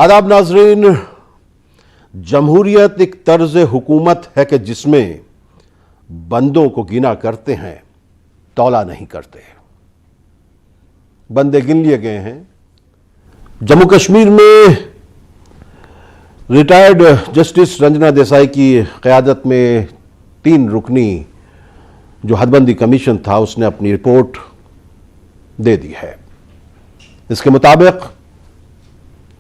आदाब नाजरीन। जमहूरियत एक तर्ज हुकूमत है कि जिसमें बंदों को गिना करते हैं, तौला नहीं करते। बंदे गिन लिए गए हैं। जम्मू कश्मीर में रिटायर्ड जस्टिस रंजना देसाई की क़यादत में 3 रुकनी जो हदबंदी कमीशन था उसने अपनी रिपोर्ट दे दी है। इसके मुताबिक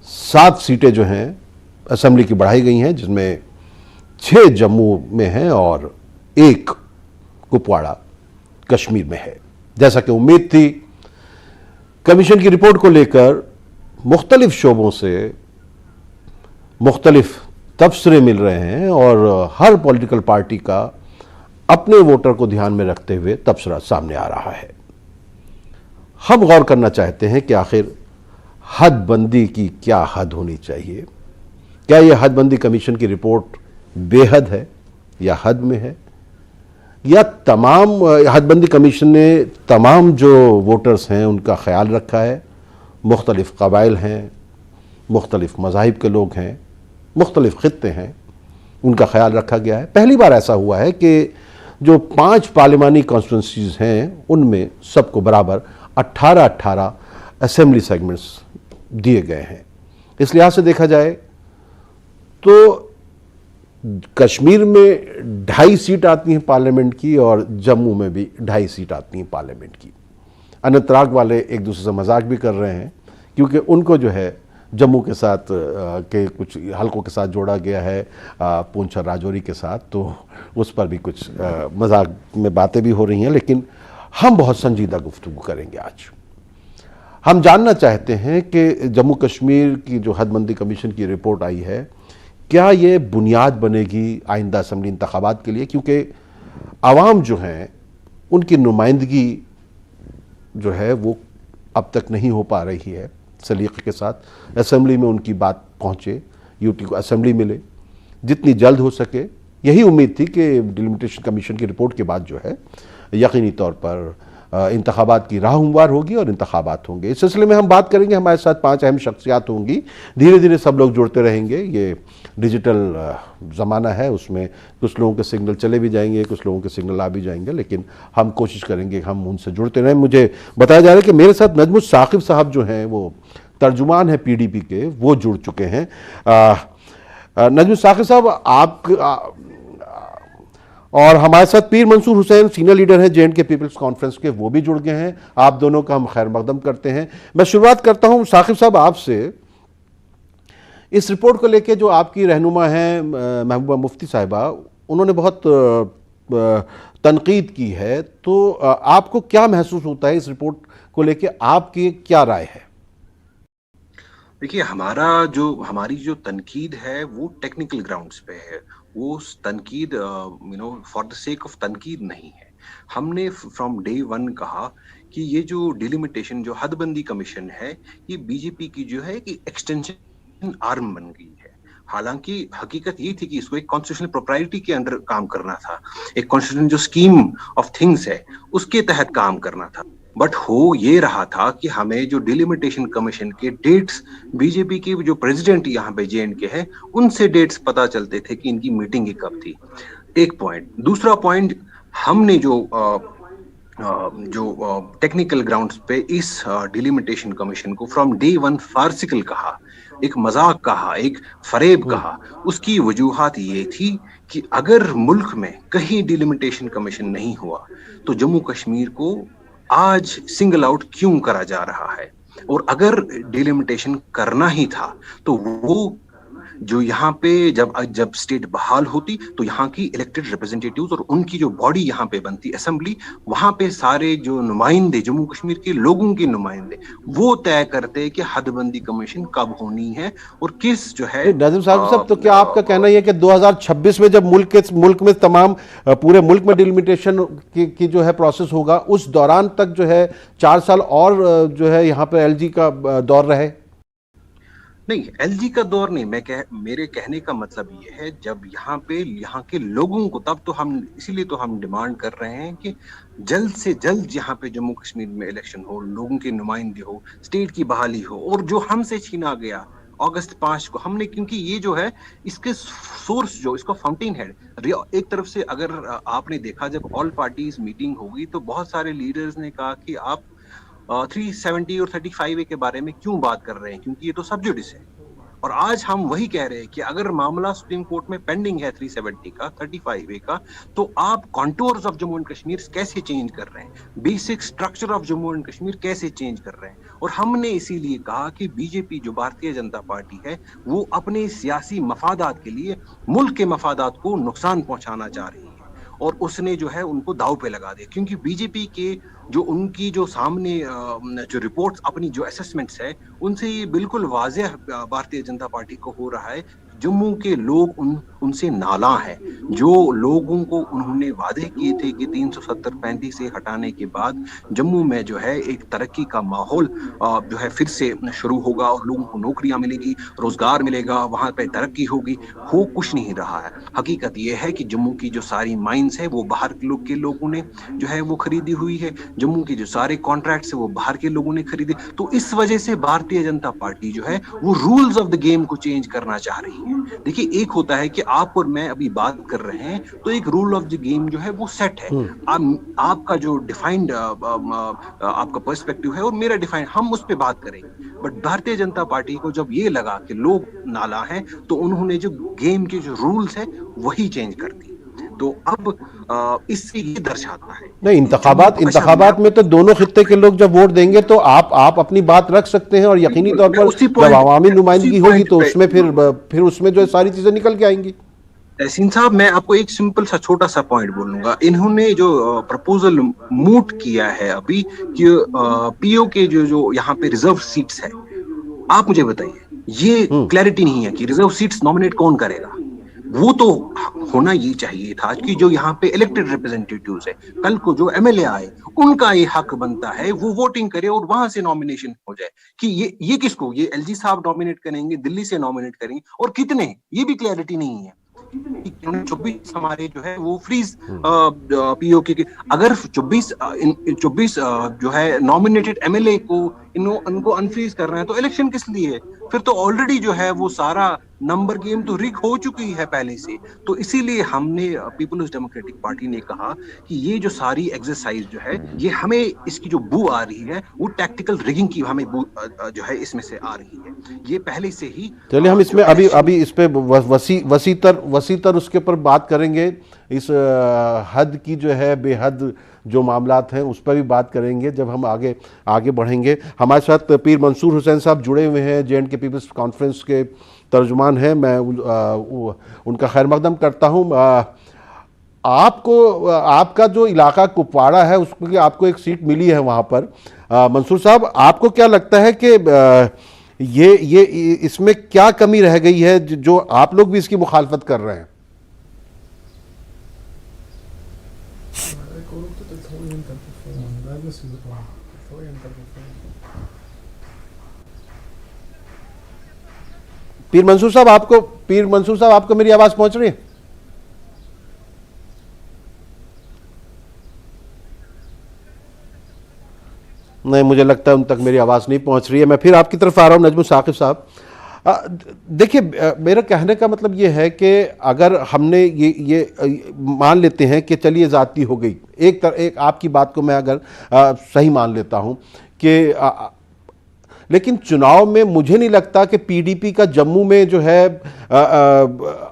7 सीटें जो हैं असेंबली की बढ़ाई गई हैं, जिसमें 6 जम्मू में हैं और 1 कुपवाड़ा कश्मीर में है। जैसा कि उम्मीद थी, कमीशन की रिपोर्ट को लेकर मुख्तलिफ शोबों से मुख्तलिफ तबसरे मिल रहे हैं और हर पॉलिटिकल पार्टी का अपने वोटर को ध्यान में रखते हुए तबसरा सामने आ रहा है। हम गौर करना चाहते हैं कि आखिर हदबंदी की क्या हद होनी चाहिए। क्या यह हदबंदी कमीशन की रिपोर्ट बेहद है या हद में है, या तमाम हदबंदी कमीशन ने तमाम जो वोटर्स हैं उनका ख्याल रखा है। मुख्तलिफ कबाइल हैं, मुख्तलिफ मज़ाहिब के लोग हैं, मुख्तलिफ खित्ते हैं, उनका ख्याल रखा गया है। पहली बार ऐसा हुआ है कि जो 5 पार्लिमानी कॉन्स्टिट्यूंसीज हैं उनमें सबको बराबर 18-18 असेंबली सेगमेंट्स दिए गए हैं। इस लिहाज से देखा जाए तो कश्मीर में 2.5 सीट आती हैं पार्लियामेंट की और जम्मू में भी 2.5 सीट आती हैं पार्लियामेंट की। अनंतनाग वाले एक दूसरे से मजाक भी कर रहे हैं क्योंकि उनको जो है जम्मू के साथ के कुछ हलकों के साथ जोड़ा गया है, पूंछ और राजौरी के साथ, तो उस पर भी कुछ मजाक में बातें भी हो रही हैं। लेकिन हम बहुत संजीदा गुफ्तगू करेंगे आज। हम जानना चाहते हैं कि जम्मू कश्मीर की जो हदबंदी कमीशन की रिपोर्ट आई है, क्या ये बुनियाद बनेगी आइंदा असेंबली इंतखाबात के लिए, क्योंकि आवाम जो हैं उनकी नुमाइंदगी जो है वो अब तक नहीं हो पा रही है सलीके के साथ। असेंबली में उनकी बात पहुँचे, यूटी को असेंबली मिले जितनी जल्द हो सके। यही उम्मीद थी कि डिलिमिटेशन कमीशन की रिपोर्ट के बाद जो है यकीनी तौर पर इंतखाबात की राह हमवार होगी और इंतखाबात होंगे। इस सिलसिले में हम बात करेंगे। हमारे साथ 5 अहम शख्सियात होंगी। धीरे धीरे सब लोग जुड़ते रहेंगे। ये डिजिटल ज़माना है, उसमें कुछ लोगों के सिग्नल चले भी जाएंगे, कुछ लोगों के सिग्नल आ भी जाएंगे, लेकिन हम कोशिश करेंगे हम उनसे जुड़ते रहें। मुझे बताया जा रहा है कि मेरे साथ नजमुल साकिब साहब जो हैं वो तर्जुमान हैं पीडीपी के, वो जुड़ चुके हैं। नजमुल साकिब साहब आप और हमारे साथ पीर मंसूर हुसैन सीनियर लीडर हैं जे&के पीपल्स कॉन्फ्रेंस के, वो भी जुड़ गए हैं। आप दोनों का हम खैर मकदम करते हैं। मैं शुरुआत करता हूं साकिब साहब आपसे। इस रिपोर्ट को लेके जो आपकी रहनुमा हैं महबूबा मुफ्ती साहिबा, उन्होंने बहुत तनकीद की है, तो आपको क्या महसूस होता है इस रिपोर्ट को लेके, आपकी क्या राय है? देखिए, हमारी जो तनकीद है वो टेक्निकल ग्राउंड्स पे है। वो तनकीद फॉर द सेक ऑफ तनकीद नहीं है। हमने फ्रॉम डे 1 कहा कि ये जो डिलिमिटेशन, जो हदबंदी कमीशन है, ये बीजेपी की जो है कि एक्सटेंशन आर्म बन गई है। हालांकि हकीकत ये थी कि इसको एक कॉन्स्टिट्यूशनल प्रोप्राइटी के अंडर काम करना था, एक कॉन्स्टिट्यूशन जो स्कीम ऑफ थिंग्स है उसके तहत काम करना था। बट हो ये रहा था कि हमें जो डिलिमिटेशन कमीशन के डेट्स, बीजेपी के जो प्रेसिडेंट यहाँ पे जे&के हैं, उनसे डेट्स पता चलते थे कि इनकी मीटिंग ही कब थी। एक पॉइंट। दूसरा पॉइंट, हमने जो टेक्निकल ग्राउंड्स पे इस डिलिमिटेशन कमीशन को फ्रॉम डे 1 फार्सिकल कहा, एक मजाक कहा, एक फरेब कहा। उसकी वजूहात ये थी कि अगर मुल्क में कहीं डिलिमिटेशन कमीशन नहीं हुआ तो जम्मू कश्मीर को आज सिंगल आउट क्यों करा जा रहा है, और अगर डिलिमिटेशन करना ही था तो वो जो यहाँ पे जब स्टेट बहाल होती तो यहाँ की इलेक्टेड रिप्रेजेंटेटिव्स और उनकी जो बॉडी यहाँ पे बनती असेंबली, वहां पे सारे जो नुमाइंदे, जम्मू कश्मीर के लोगों के नुमाइंदे, वो तय करते कि हदबंदी कमीशन कब होनी है और किस जो है। नाज़िम साहब, तो क्या आपका कहना यह है कि 2026 में जब मुल्क में तमाम पूरे मुल्क में डिलिमिटेशन की जो है प्रोसेस होगा, उस दौरान तक जो है 4 साल और जो है यहाँ पे एलजी का दौर रहे? नहीं, एलजी का दौर नहीं। मेरे कहने का मतलब ये है, जब यहाँ के लोगों को, तब तो हम इसीलिए तो हम डिमांड कर रहे हैं कि जल्द से जल्द यहाँ पे जम्मू कश्मीर में इलेक्शन हो, लोगों के नुमाइंदे हो, स्टेट की बहाली हो, और जो हमसे छीना गया अगस्त 5 को हमने, क्योंकि ये जो है इसके सोर्स जो इसको फाउंटेन हेड, एक तरफ से अगर आपने देखा जब ऑल पार्टीज मीटिंग होगी तो बहुत सारे लीडर्स ने कहा कि आप 370 और 35A के बारे में क्यों बात कर रहे हैं, क्योंकि ये तो सब्जुडिस है। और आज हम वही कह रहे हैं कि अगर मामला सुप्रीम कोर्ट में पेंडिंग है 370 का, 35A का, तो आप contours of Jammu and Kashmir कैसे चेंज कर रहे हैं, basic structure of Jammu and Kashmir कैसे चेंज कर रहे हैं। और हमने इसीलिए कहा कि बीजेपी जो भारतीय जनता पार्टी है वो अपने सियासी मफादात के लिए मुल्क के मफादात को नुकसान पहुंचाना चाह रही है, और उसने जो है उनको दाव पे लगा दिया। क्योंकि बीजेपी के जो उनकी जो सामने जो रिपोर्ट्स, अपनी जो असेसमेंट्स है, उनसे ये बिल्कुल वाज़ेह भारतीय जनता पार्टी को हो रहा है जम्मू के लोग उनसे नाला है। जो लोगों को उन्होंने वादे किए थे कि 370-35 से हटाने के बाद जम्मू में जो है एक तरक्की का माहौल जो है फिर से शुरू होगा और लोगों को नौकरियां मिलेगी, रोजगार मिलेगा, वहां पे तरक्की होगी, हो कुछ नहीं रहा है। हकीकत यह है कि जम्मू की जो सारी माइंस है वो बाहर के लोगों ने जो है वो खरीदी हुई है, जम्मू के जो सारे कॉन्ट्रैक्ट्स है वो बाहर के लोगों ने खरीदे। तो इस वजह से भारतीय जनता पार्टी जो है वो रूल्स ऑफ द गेम को चेंज करना चाह रही है। देखिए, एक होता है कि आप और मैं अभी बात कर रहे हैं तो एक रूल ऑफ द गेम जो है वो सेट है, आपका जो डिफाइंड आपका पर्सपेक्टिव है और मेरा डिफाइंड, हम उस पर बात करेंगे। बट भारतीय जनता पार्टी को जब ये लगा कि लोग नाला हैं तो उन्होंने जो गेम के जो रूल्स है वही चेंज कर दी। तो अब इससे ये दर्शाता है नहीं, इंतखाबात में तो दोनों खित्ते के लोग जब वोट देंगे तो आप अपनी बात रख सकते हैं, और यकीनी तौर पर जब अवामी नुमाइंदगी होगी तो उसमें फिर उसमें जो सारी चीजें निकल के आएंगी। तहसीन साहब, मैं आपको एक सिंपल सा छोटा सा पॉइंट बोलूंगा। इन्होंने जो प्रपोजल मूट किया है अभी कि पीओ के जो यहाँ पे रिजर्व सीट्स है, आप मुझे बताइए, ये क्लैरिटी नहीं है कि रिजर्व सीट्स नॉमिनेट कौन करेगा। वो तो होना ये चाहिए था कि जो यहाँ पे इलेक्टेड रिप्रेजेंटेटिव्स है, कल को जो एमएलए आए उनका ये हक बनता है वो वोटिंग करे और वहां से नॉमिनेशन हो जाए कि ये किसको, ये एलजी साहब नॉमिनेट करेंगे, दिल्ली से नॉमिनेट करेंगे, और कितने, ये भी क्लैरिटी नहीं है। 24 हमारे जो है वो फ्रीज पीओके के, अगर 24 जो है नॉमिनेटेड एमएलए को इनको अनफ्रीज कर रहे हैं तो इलेक्शन किस लिए? फिर तो ऑलरेडी जो है वो सारा नंबर गेम तो रिक हो चुकी है पहले से। तो इसीलिए हमने पीपल्स डेमोक्रेटिक पार्टी ने कहा कि ये जो सारी एक्सरसाइज जो है, ये हमें इसकी जो बू आ रही है वो टैक्टिकल रिगिंग की हमें बू जो है इसमें से आ रही है। ये पहले से ही, चलिए हम इसमें अभी इस पे वसीतर उसके ऊपर बात करेंगे। इस हद की जो है बेहद जो मामलात हैं उस पर भी बात करेंगे जब हम आगे बढ़ेंगे। हमारे साथ पीर मंसूर हुसैन साहब जुड़े हुए हैं, जे&के पीपल्स कॉन्फ्रेंस के तर्जुमान हैं, मैं उनका खैर मकदम करता हूं। आपका जो इलाका कुपवाड़ा है उसकी आपको एक सीट मिली है वहां पर। मंसूर साहब, आपको क्या लगता है कि ये इसमें क्या कमी रह गई है जो आप लोग भी इसकी मुखालफत कर रहे हैं? पीर मंसूर साहब आपको मेरी आवाज पहुंच रही है? नहीं, मुझे लगता है उन तक मेरी आवाज नहीं पहुंच रही है। मैं फिर आपकी तरफ आ रहा हूं, नजमुल साकिब साहब। देखिए, मेरा कहने का मतलब ये है कि अगर हमने ये मान लेते हैं कि चलिए ज़ाती हो गई, एक आपकी बात को मैं अगर सही मान लेता हूं कि लेकिन चुनाव में मुझे नहीं लगता कि पीडीपी का जम्मू में जो है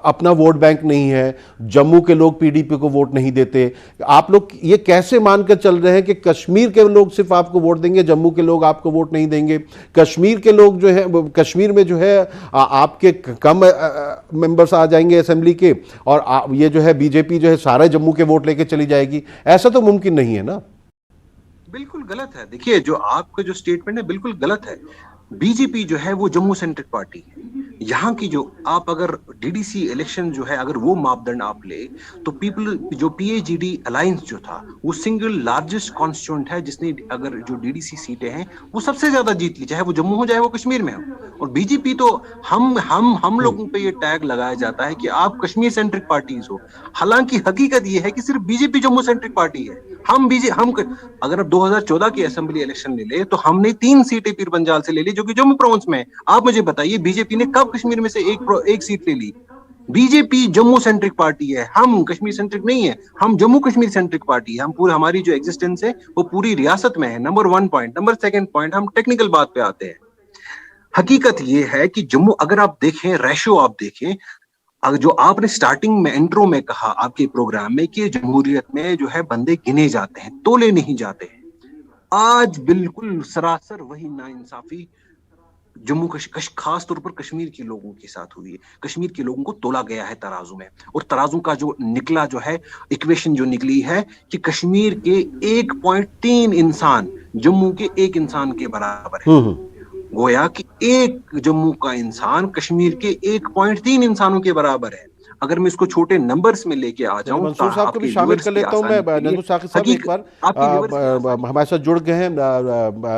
अपना वोट बैंक नहीं है, जम्मू के लोग पीडीपी को वोट नहीं देते। आप लोग ये कैसे मानकर चल रहे हैं कि कश्मीर के लोग सिर्फ आपको वोट देंगे, जम्मू के लोग आपको वोट नहीं देंगे? कश्मीर के लोग जो है, कश्मीर में जो है आपके कम मेंबर्स आ जाएंगे असेंबली के, और ये जो है बीजेपी जो है सारे जम्मू के वोट लेके चली जाएगी। ऐसा तो मुमकिन नहीं है ना? बिल्कुल गलत है। देखिए, जो आपका जो स्टेटमेंट है बिल्कुल गलत है। बीजेपी जो है वो जम्मू सेंट्रिक पार्टी है। यहाँ की जो आप अगर डीडीसी इलेक्शन जो है अगर वो मापदंड आप ले तो पीपल जो पीएजीडी अलायंस जो था वो सिंगल लार्जेस्ट कॉन्स्टिट्यूएंट है जिसने अगर जो डीडीसी सीटें हैं वो सबसे ज्यादा जीत ली, चाहे वो जम्मू हो चाहे वो कश्मीर में हो। और बीजेपी तो हम लोगों पे ये टैग लगाया जाता है कि आप कश्मीर सेंट्रिक पार्टीज हो, हालांकि हकीकत ये है कि सिर्फ बीजेपी जम्मू सेंट्रिक पार्टी है। हम अगर आप 2014 की असेंबली इलेक्शन ले ले तो हमने 3 सीटें पीर पंजाल से ले ली जो कि जम्मू प्रोविंस में है। आप मुझे बताइए बीजेपी ने कब कश्मीर में से एक सीट ले ली? बीजेपी जम्मू सेंट्रिक पार्टी है, हम कश्मीर सेंट्रिक नहीं है, हम जम्मू कश्मीर सेंट्रिक पार्टी है। हम पूरे हमारी जो एग्जिस्टेंस है वो पूरी रियासत में है। Number 1 point. नंबर 2 पॉइंट, हम टेक्निकल बात पे आते हैं। हकीकत ये है कि जम्मू अगर आप देखें रेशो आप देखें, अगर जो आपने स्टार्टिंग में इंट्रो में कहा आपके प्रोग्राम में कि जमहूरियत में जो है बंदे गिने जाते हैं तोले नहीं जाते हैं, आज बिल्कुल सरासर वही नाइंसाफी जम्मू खास तौर पर कश्मीर के लोगों के साथ हुई है। कश्मीर के लोगों को तोला गया है तराजू में, और तराजू का जो निकला जो है इक्वेशन जो निकली है कि कश्मीर के 1.3 इंसान जम्मू के 1 इंसान के बराबर है। गोया कि एक जम्मू का इंसान कश्मीर के 1.3 इंसानों के बराबर है। अगर मैं इसको छोटे नंबर्स में लेके आ जाऊं, मंसूर साहब को भी शामिल कर लेता हूं मैं। नजमुल साकिब साहब एक बार हमारे साथ जुड़ गए हैं,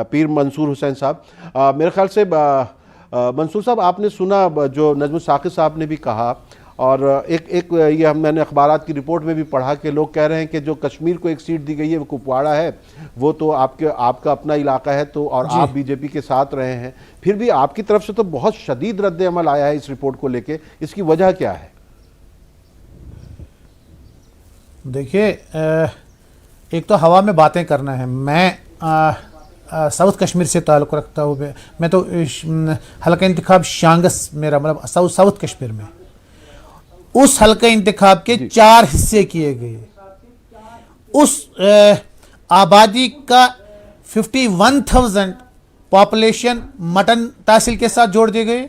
पीर मंसूर हुसैन साहब। मेरे ख्याल से मंसूर साहब आपने सुना जो नजमुल साकिब साहब ने भी कहा, और एक ये मैंने अखबारात की रिपोर्ट में भी पढ़ा कि लोग कह रहे हैं कि जो कश्मीर को एक सीट दी गई है वो कुपवाड़ा है, वो तो आपका अपना इलाका है, तो और आप बीजेपी के साथ रहे हैं, फिर भी आपकी तरफ से तो बहुत शदीद रद्द अमल आया है इस रिपोर्ट को लेके, इसकी वजह क्या है? देखिए, एक तो हवा में बातें करना है। मैं साउथ कश्मीर से ताल्लुक़ रखता हूँ, मैं तो हल्का इंतखाब शांगस मेरा मतलब साउथ कश्मीर में, उस हल्का इंतखाब के 4 हिस्से किए गए। उस आबादी का 51,000 पॉपुलेशन मटन तहसील के साथ जोड़ दी गई,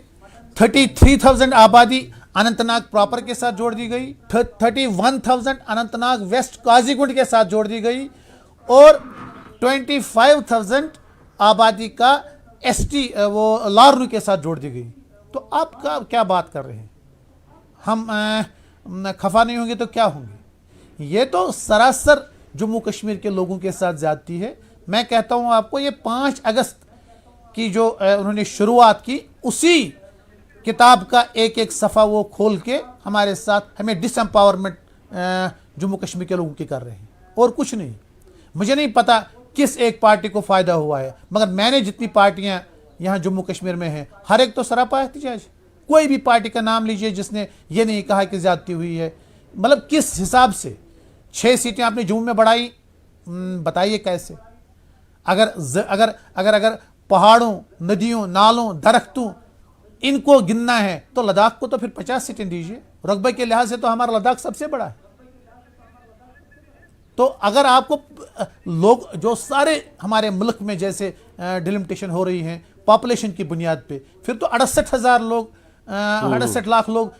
33,000 आबादी अनंतनाग प्रॉपर के साथ जोड़ दी गई, 31,000 अनंतनाग वेस्ट काजीगुंड के साथ जोड़ दी गई, और 25,000 आबादी का एसटी वो लारनू के साथ जोड़ दी गई। तो आप क्या बात कर रहे हैं? हम खफा नहीं होंगे तो क्या होंगे? ये तो सरासर जम्मू कश्मीर के लोगों के साथ ज्यादती है। मैं कहता हूं आपको, ये 5 अगस्त की जो उन्होंने शुरुआत की, उसी किताब का एक एक सफ़ा वो खोल के हमारे साथ हमें डिसएम्पावरमेंट जम्मू कश्मीर के लोगों की कर रहे हैं, और कुछ नहीं। मुझे नहीं पता किस एक पार्टी को फ़ायदा हुआ है, मगर मैंने जितनी पार्टियां यहाँ जम्मू कश्मीर में हैं, हर एक तो सरापा एहतिजाज। कोई भी पार्टी का नाम लीजिए जिसने ये नहीं कहा कि ज्यादती हुई है। मतलब किस हिसाब से 6 सीटें आपने जम्मू में बढ़ाई, बताइए कैसे? अगर पहाड़ों, नदियों, नालों, दरख्तों इनको गिनना है तो लद्दाख को तो फिर 50 सीटें दीजिए। रकबे के लिहाज से तो हमारा लद्दाख सबसे बड़ा है। तो अगर आपको लोग जो सारे हमारे मुल्क में जैसे डिलिमिटेशन हो रही है पॉपुलेशन की बुनियाद पे, फिर तो 68,000 लोग 68 लाख लोग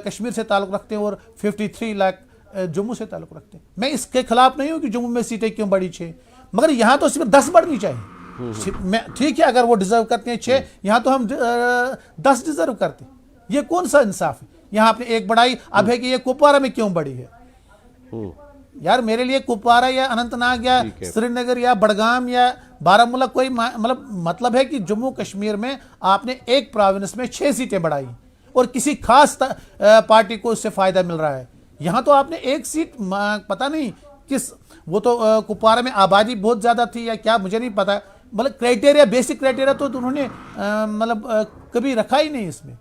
कश्मीर से ताल्लुक़ रखते हैं और 53 लाख जम्मू से ताल्लुक़ रखते हैं। मैं इसके खिलाफ नहीं हूँ कि जम्मू में सीटें क्यों बढ़ी 6, मगर यहाँ तो सिर्फ 10 बढ़नी चाहिए। ठीक है, अगर वो डिजर्व करते हैं 6, यहाँ तो हम 10 डिजर्व करते हैं। ये कौन सा इंसाफ है? यहाँ आपने 1 बढ़ाई, अब है कि ये कुपवाड़ा में क्यों बढ़ी है? यार मेरे लिए कुपवाड़ा या अनंतनाग या श्रीनगर या बड़गाम या बारामूला कोई मतलब है कि जम्मू कश्मीर में आपने एक प्रोविंस में 6 सीटें बढ़ाई और किसी खास पार्टी को इससे फायदा मिल रहा है। यहाँ तो आपने 1 सीट, पता नहीं किस, वो तो कुपवाड़ा में आबादी बहुत ज्यादा थी या क्या, मुझे नहीं पता। मतलब क्राइटेरिया, बेसिक क्राइटेरिया तो उन्होंने कभी रखा ही नहीं इसमें।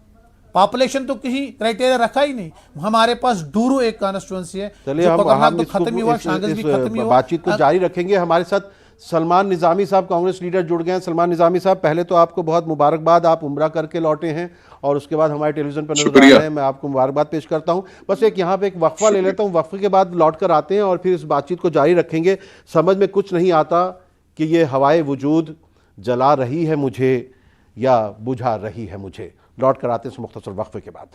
पॉपुलेशन तो कहीं क्राइटेरिया रखा ही नहीं। हमारे पास डूरू एक कॉन्स्टिट्यूंसी है, चलिए हम तो खत्म हुआ, शांगस भी खत्म हुआ। बातचीत को जारी रखेंगे। हमारे साथ सलमान निजामी साहब कांग्रेस लीडर जुड़ गए हैं। सलमान निजामी साहब, पहले तो आपको बहुत मुबारकबाद, आप उम्रा करके लौटे हैं और उसके बाद हमारे टेलीविजन पर नजर आ रहे हैं। मैं आपको मुबारकबाद पेश करता हूं। बस एक यहाँ पे एक वक्फा ले लेता हूं, वक्फे के बाद लौट कर आते हैं और फिर इस बातचीत को जारी रखेंगे। समझ में कुछ नहीं आता कि ये हवाए वजूद जला रही है मुझे या बुझा रही है मुझे। लौट कर आते हैं इस मुख्तसर वक्फे के बाद।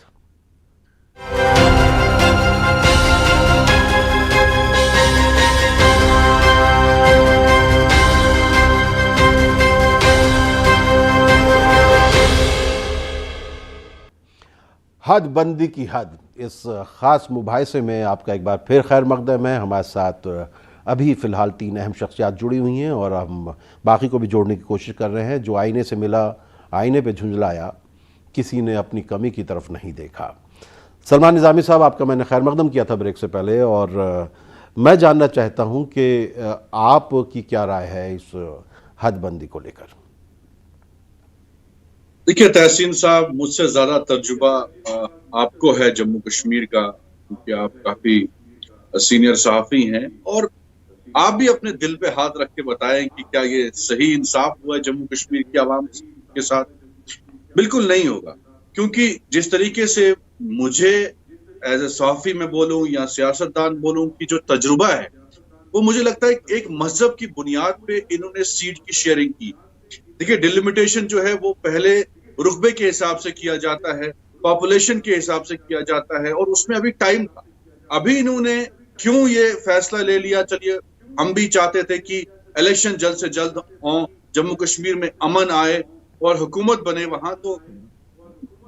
हदबंदी की हद, इस ख़ास मुबाहिसे में आपका एक बार फिर खैर मकदम है। हमारे साथ अभी फ़िलहाल 3 अहम शख्सियात जुड़ी हुई हैं और हम बाकी को भी जोड़ने की कोशिश कर रहे हैं। जो आईने से मिला, आईने पे झुंझलाया, किसी ने अपनी कमी की तरफ नहीं देखा। सलमान निज़ामी साहब, आपका मैंने खैर मकदम किया था ब्रेक से पहले, और मैं जानना चाहता हूं कि आपकी क्या राय है इस हदबंदी को लेकर। देखिए तहसीन साहब, मुझसे ज्यादा तजुर्बा आपको है जम्मू कश्मीर का, क्योंकि आप काफी सीनियर सहाफी हैं, और आप भी अपने दिल पे हाथ रख के बताएं कि क्या ये सही इंसाफ हुआ है जम्मू कश्मीर की आवाम के साथ। बिल्कुल नहीं होगा, क्योंकि जिस तरीके से मुझे एज ए सहाफी में बोलूं या सियासतदान बोलूं कि जो तजुर्बा है, वो मुझे लगता है एक मजहब की बुनियाद पे इन्होंने सीट की शेयरिंग की। देखिए, डिलिमिटेशन जो है वो पहले रुतबे के हिसाब से किया जाता है, पॉपुलेशन के हिसाब से किया जाता है, और उसमें अभी टाइम था। अभी इन्होंने क्यों ये फैसला ले लिया? चलिए, हम भी चाहते थे कि इलेक्शन जल्द से जल्द हो, जम्मू कश्मीर में अमन आए और हुकूमत बने वहां, तो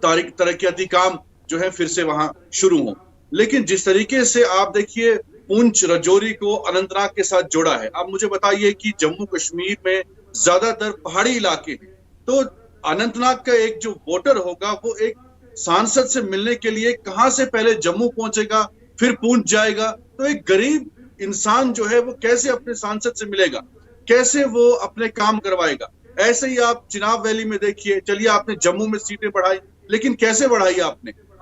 तरक्याती काम जो है फिर से वहां शुरू हो। लेकिन जिस तरीके से आप देखिए पुंछ रजौरी को अनंतनाग के साथ जोड़ा है, आप मुझे बताइए कि जम्मू कश्मीर में ज्यादातर पहाड़ी इलाके हैं, तो अनंतनाग का एक जो वोटर होगा वो एक सांसद से मिलने के लिए कहां से पहले जम्मू पहुंचेगा, फिर पुंछ जाएगा। तो एक गरीब इंसान जो है वो कैसे अपने सांसद से मिलेगा, कैसे वो अपने काम करवाएगा? ऐसे ही आप चिनाब वैली में देखिए, चलिए आपने जम्मू में सीटें बढ़ाई, लेकिन कैसे बढ़ाई?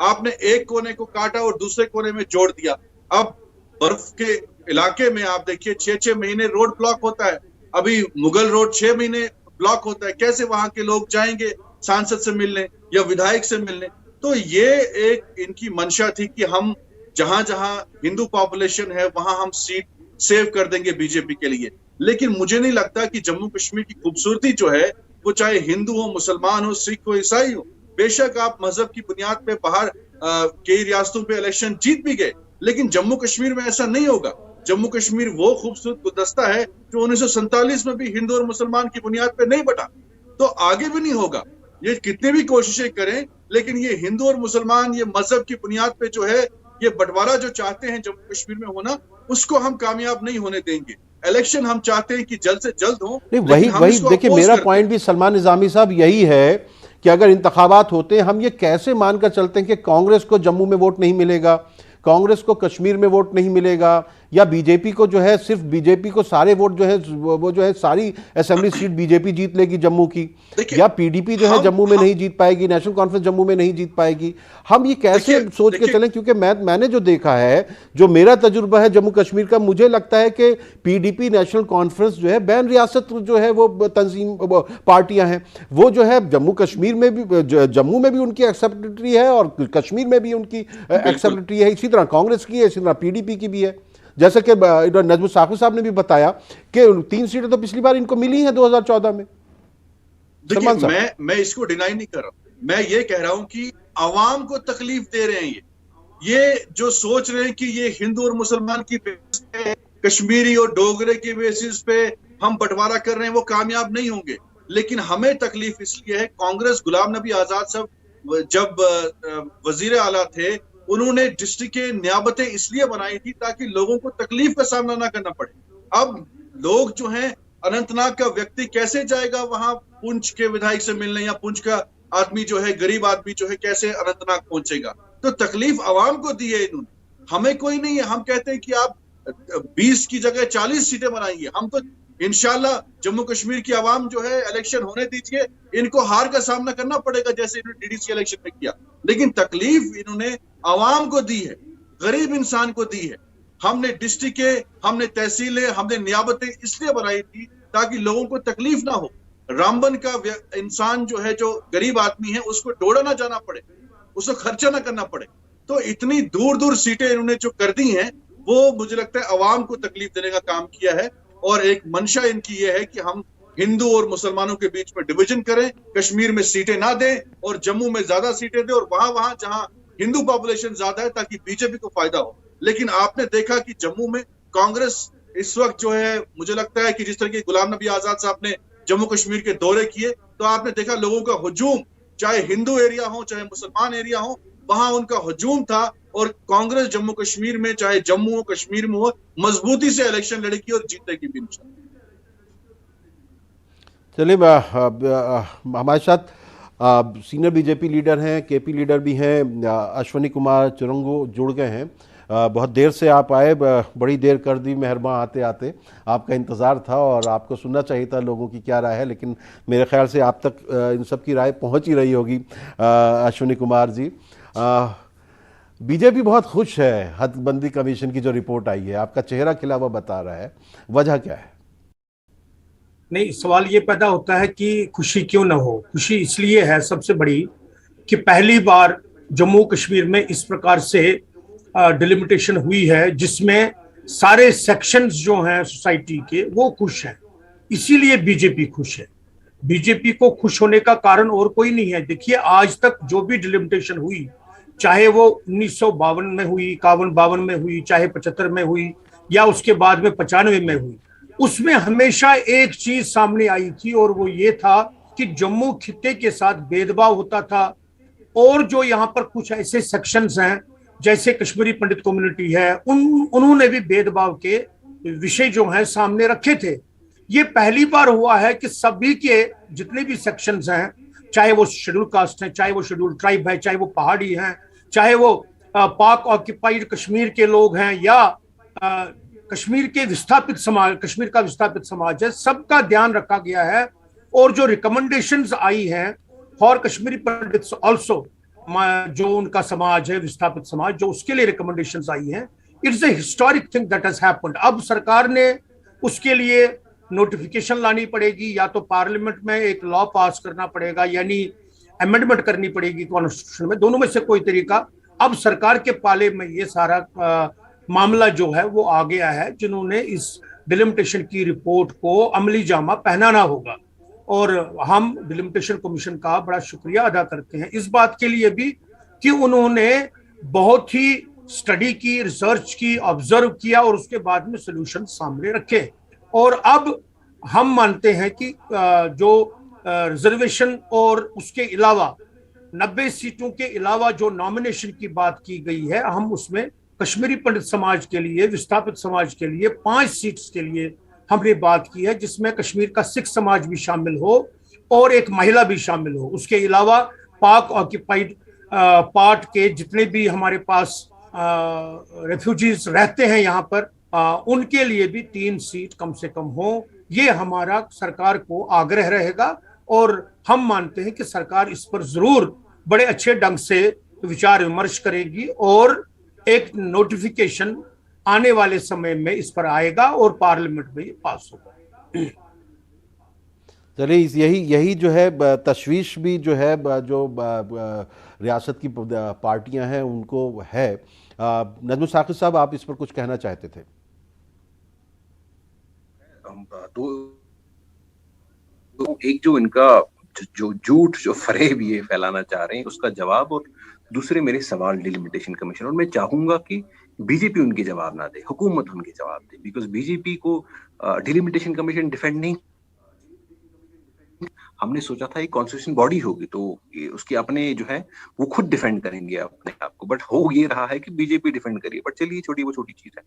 आपने एक कोने को काटा और दूसरे कोने में जोड़ दिया। अब बर्फ के इलाके में आप देखिए 6-6 महीने रोड ब्लॉक होता है। अभी मुगल रोड 6 महीने ब्लॉक होता है। कैसे वहां के लोग जाएंगे सांसद से मिलने या विधायक से मिलने? तो ये एक इनकी मंशा थी कि हम जहां जहां हिंदू पॉपुलेशन है वहां हम सीट सेव कर देंगे बीजेपी के लिए। लेकिन मुझे नहीं लगता कि जम्मू कश्मीर की खूबसूरती जो है वो चाहे हिंदू हो, मुसलमान हो, सिख हो, ईसाई हो, बेशक आप मजहब की बुनियाद पे बाहर कई रियासतों पे इलेक्शन जीत भी गए, लेकिन जम्मू कश्मीर में ऐसा नहीं होगा। जम्मू कश्मीर वो खूबसूरत गुलदस्ता है जो 1947 में भी हिंदू और मुसलमान की बुनियाद पे नहीं बटा, तो आगे भी नहीं होगा। ये कितनी भी कोशिशें करें, लेकिन ये हिंदू और मुसलमान, ये मजहब की बुनियाद पे जो है ये बंटवारा जो चाहते हैं जम्मू कश्मीर में होना, उसको हम कामयाब नहीं होने देंगे। इलेक्शन हम चाहते हैं कि जल्द से जल्द हो। नहीं, वही देखिए, मेरा पॉइंट भी सलमान निजामी साहब यही है कि अगर इंतखाबात होते हैं, हम ये कैसे मानकर चलते हैं कि कांग्रेस को जम्मू में वोट नहीं मिलेगा, कांग्रेस को कश्मीर में वोट नहीं मिलेगा, या बीजेपी को जो है सिर्फ बीजेपी को सारे वोट जो है वो जो है सारी असेंबली सीट बीजेपी जीत लेगी जम्मू की, या पीडीपी जो है जम्मू में नहीं जीत पाएगी, नेशनल कॉन्फ्रेंस जम्मू में नहीं जीत पाएगी। हम ये कैसे सोच के चलें? क्योंकि मैंने जो देखा है, जो मेरा तजुर्बा है जम्मू कश्मीर का, मुझे लगता है कि पीडीपी, नेशनल कॉन्फ्रेंस जो है बैन रियासत जो है वो तंजीम पार्टियां हैं, वो जो है जम्मू कश्मीर में भी, जम्मू में भी उनकी एक्सेप्टेटरी है और कश्मीर में भी उनकी एक्सेप्टेटरी है। इसी तरह कांग्रेस की है, इसी तरह पीडीपी की भी है। जैसे कि नजमुल साकिब साहब ने भी बताया कि 3 सीटें तो पिछली बार इनको मिली हैं 2014 में। देखिए, मैं इसको डिनाई नहीं कर रहा, मैं ये कह रहा हूं कि आवाम को तकलीफ दे रहे हैं। ये जो सोच रहे हैं कि ये हिंदू और मुसलमान की बेसिस पे, कश्मीरी और डोगरे की बेसिस पे हम बंटवारा कर रहे हैं, वो कामयाब नहीं होंगे। लेकिन हमें तकलीफ इसलिए है, कांग्रेस, गुलाम नबी आजाद साहब जब वजीर आला थे, उन्होंने डिस्ट्रिक्ट के नियाबतें इसलिए बनाई थी ताकि लोगों को तकलीफ का सामना ना करना पड़े। अब लोग जो हैं, अनंतनाग का व्यक्ति कैसे जाएगा वहां पुंछ के विधायक से मिलने, या पुंछ का आदमी जो है, गरीब आदमी जो है, कैसे अनंतनाग पहुंचेगा? तो तकलीफ आवाम को दी है इन्होंने, हमें कोई नहीं है। हम कहते हैं कि आप 20 की जगह 40 सीटें बनाएंगे, हम तो इंशाल्लाह जम्मू कश्मीर की आवाम जो है, इलेक्शन होने दीजिए, इनको हार का सामना करना पड़ेगा जैसे इन्होंने डीडीसी इलेक्शन में किया। लेकिन तकलीफ इन्होंने आवाम को दी है, गरीब इंसान को दी है। हमने डिस्ट्रिक्ट के, हमने तहसीलें, हमने नियाबतें इसलिए बनाई थी ताकि लोगों को तकलीफ ना हो। रामबन का इंसान जो है, जो गरीब आदमी है, उसको डोड़ा ना जाना पड़े, उसको खर्चा ना करना पड़े। तो इतनी दूर दूर सीटें इन्होंने जो कर दी हैं, वो मुझे लगता है आवाम को तकलीफ देने का काम किया है। और एक मंशा इनकी ये है कि हम हिंदू और मुसलमानों के बीच में डिवीजन करें, कश्मीर में सीटें ना दें और जम्मू में ज्यादा सीटें दें, और वहां जहां हिंदू पॉपुलेशन ज्यादा है ताकि बीजेपी को फायदा हो। लेकिन आपने देखा कि जम्मू में कांग्रेस इस वक्त जो है, मुझे लगता है कि जिस तरह की गुलाम नबी आजाद साहब ने जम्मू कश्मीर के दौरे किए, तो आपने देखा लोगों का हुजूम, चाहे हिंदू एरिया हो चाहे मुसलमान एरिया हो, वहां उनका हजूम था और कांग्रेस जम्मू कश्मीर में, चाहे जम्मू हो कश्मीर में हो, मजबूती से इलेक्शन लड़ेगी और जीतेगी भी इंशाल्लाह। चलिए, हमारे साथ सीनियर बीजेपी लीडर हैं, केपी लीडर भी हैं, अश्वनी कुमार चुरंगू जुड़ गए हैं। बहुत देर से आप आए, बड़ी देर कर दी मेहरबान आते आते। आपका इंतज़ार था और आपको सुनना चाहिए था लोगों की क्या राय है, लेकिन मेरे ख्याल से आप तक इन सब की राय पहुंच ही रही होगी। अश्वनी कुमार जी, बीजेपी बहुत खुश है हदबंदी कमीशन की जो रिपोर्ट आई है, आपका चेहरा खिला हुआ बता रहा है, वजह क्या है? नहीं, सवाल ये पैदा होता है कि खुशी क्यों ना हो। खुशी इसलिए है सबसे बड़ी कि पहली बार जम्मू कश्मीर में इस प्रकार से डिलिमिटेशन हुई है जिसमें सारे सेक्शंस जो हैं सोसाइटी के वो खुश हैं, इसीलिए बीजेपी खुश है। बीजेपी को खुश होने का कारण और कोई नहीं है। देखिए, आज तक जो भी डिलिमिटेशन हुई, चाहे वो 1952 में हुई, 51-52 में हुई, चाहे 75 में हुई या उसके बाद में 95 में हुई, उसमें हमेशा एक चीज सामने आई थी और वो ये था कि जम्मू खित्ते के साथ भेदभाव होता था। और जो यहाँ पर कुछ ऐसे सेक्शंस हैं जैसे कश्मीरी पंडित कम्युनिटी है, उन्होंने भी भेदभाव के विषय जो हैं सामने रखे थे। ये पहली बार हुआ है कि सभी के जितने भी सेक्शंस हैं, चाहे वो शेड्यूल कास्ट है, चाहे वो शेड्यूल ट्राइब है, चाहे वो पहाड़ी हैं, चाहे वो पाक ऑक्यूपाइड कश्मीर के लोग हैं या कश्मीर के विस्थापित समाज, कश्मीर का विस्थापित समाज है, सबका ध्यान रखा गया है। और जो रिकमेंडेशंस आई हैं फॉर कश्मीरी पंडित्स आल्सो, जो उनका समाज है विस्थापित समाज, जो उसके लिए रिकमेंडेशंस आई हैं, it's a historic thing that has happened. अब सरकार ने उसके लिए नोटिफिकेशन लानी पड़ेगी, या तो पार्लियामेंट में एक लॉ पास करना पड़ेगा, यानी अमेंडमेंट करनी पड़ेगी कॉन्स्टिट्यूशन में, दोनों में से कोई तरीका। अब सरकार के पाले में ये सारा मामला जो है वो आ गया है, जिन्होंने इस डिलिमिटेशन की रिपोर्ट को अमली जामा पहनाना होगा। और हम डिलिमिटेशन कमीशन का बड़ा शुक्रिया अदा करते हैं इस बात के लिए भी कि उन्होंने बहुत ही स्टडी की, रिसर्च की, ऑब्जर्व किया और उसके बाद में सोल्यूशन सामने रखे। और अब हम मानते हैं कि जो रिजर्वेशन और उसके अलावा 90 सीटों के अलावा जो नॉमिनेशन की बात की गई है, हम उसमें कश्मीरी पंडित समाज के लिए, विस्थापित समाज के लिए 5 सीट्स के लिए हमने बात की है, जिसमें कश्मीर का सिख समाज भी शामिल हो और एक महिला भी शामिल हो। उसके अलावा पाक ऑक्यूपाइड पार्ट के जितने भी हमारे पास रेफ्यूजीज रहते हैं यहाँ पर, उनके लिए भी 3 सीट कम से कम हो। ये हमारा सरकार को आग्रह रहेगा और हम मानते हैं कि सरकार इस पर जरूर बड़े अच्छे ढंग से विचार विमर्श करेगी और एक नोटिफिकेशन आने वाले समय में इस पर आएगा और पार्लियामेंट में ये पास होगा। चलिए, यही जो है तशवीश भी जो है, जो रियासत की पार्टियां हैं उनको है। नजमुल साकिब साहब, आप इस पर कुछ कहना चाहते थे? तो एक जो इनका जो झूठ, जो फरेब ये फैलाना चाह रहे हैं, उसका जवाब, और दूसरे मेरे सवाल डिलिमिटेशन कमीशन, और मैं चाहूंगा कि बीजेपी उनके जवाब ना दे, हुकूमत उनके जवाब दे, बिकॉज बीजेपी को डिलिमिटेशन कमीशन डिफेंड नहीं। हमने सोचा था एक कॉन्स्टिट्यूशन बॉडी होगी तो उसके अपने जो है वो खुद डिफेंड करेंगे अपने आप को, बट हो ये रहा है कि बीजेपी डिफेंड करिए। बट चलिए, छोटी चीज है।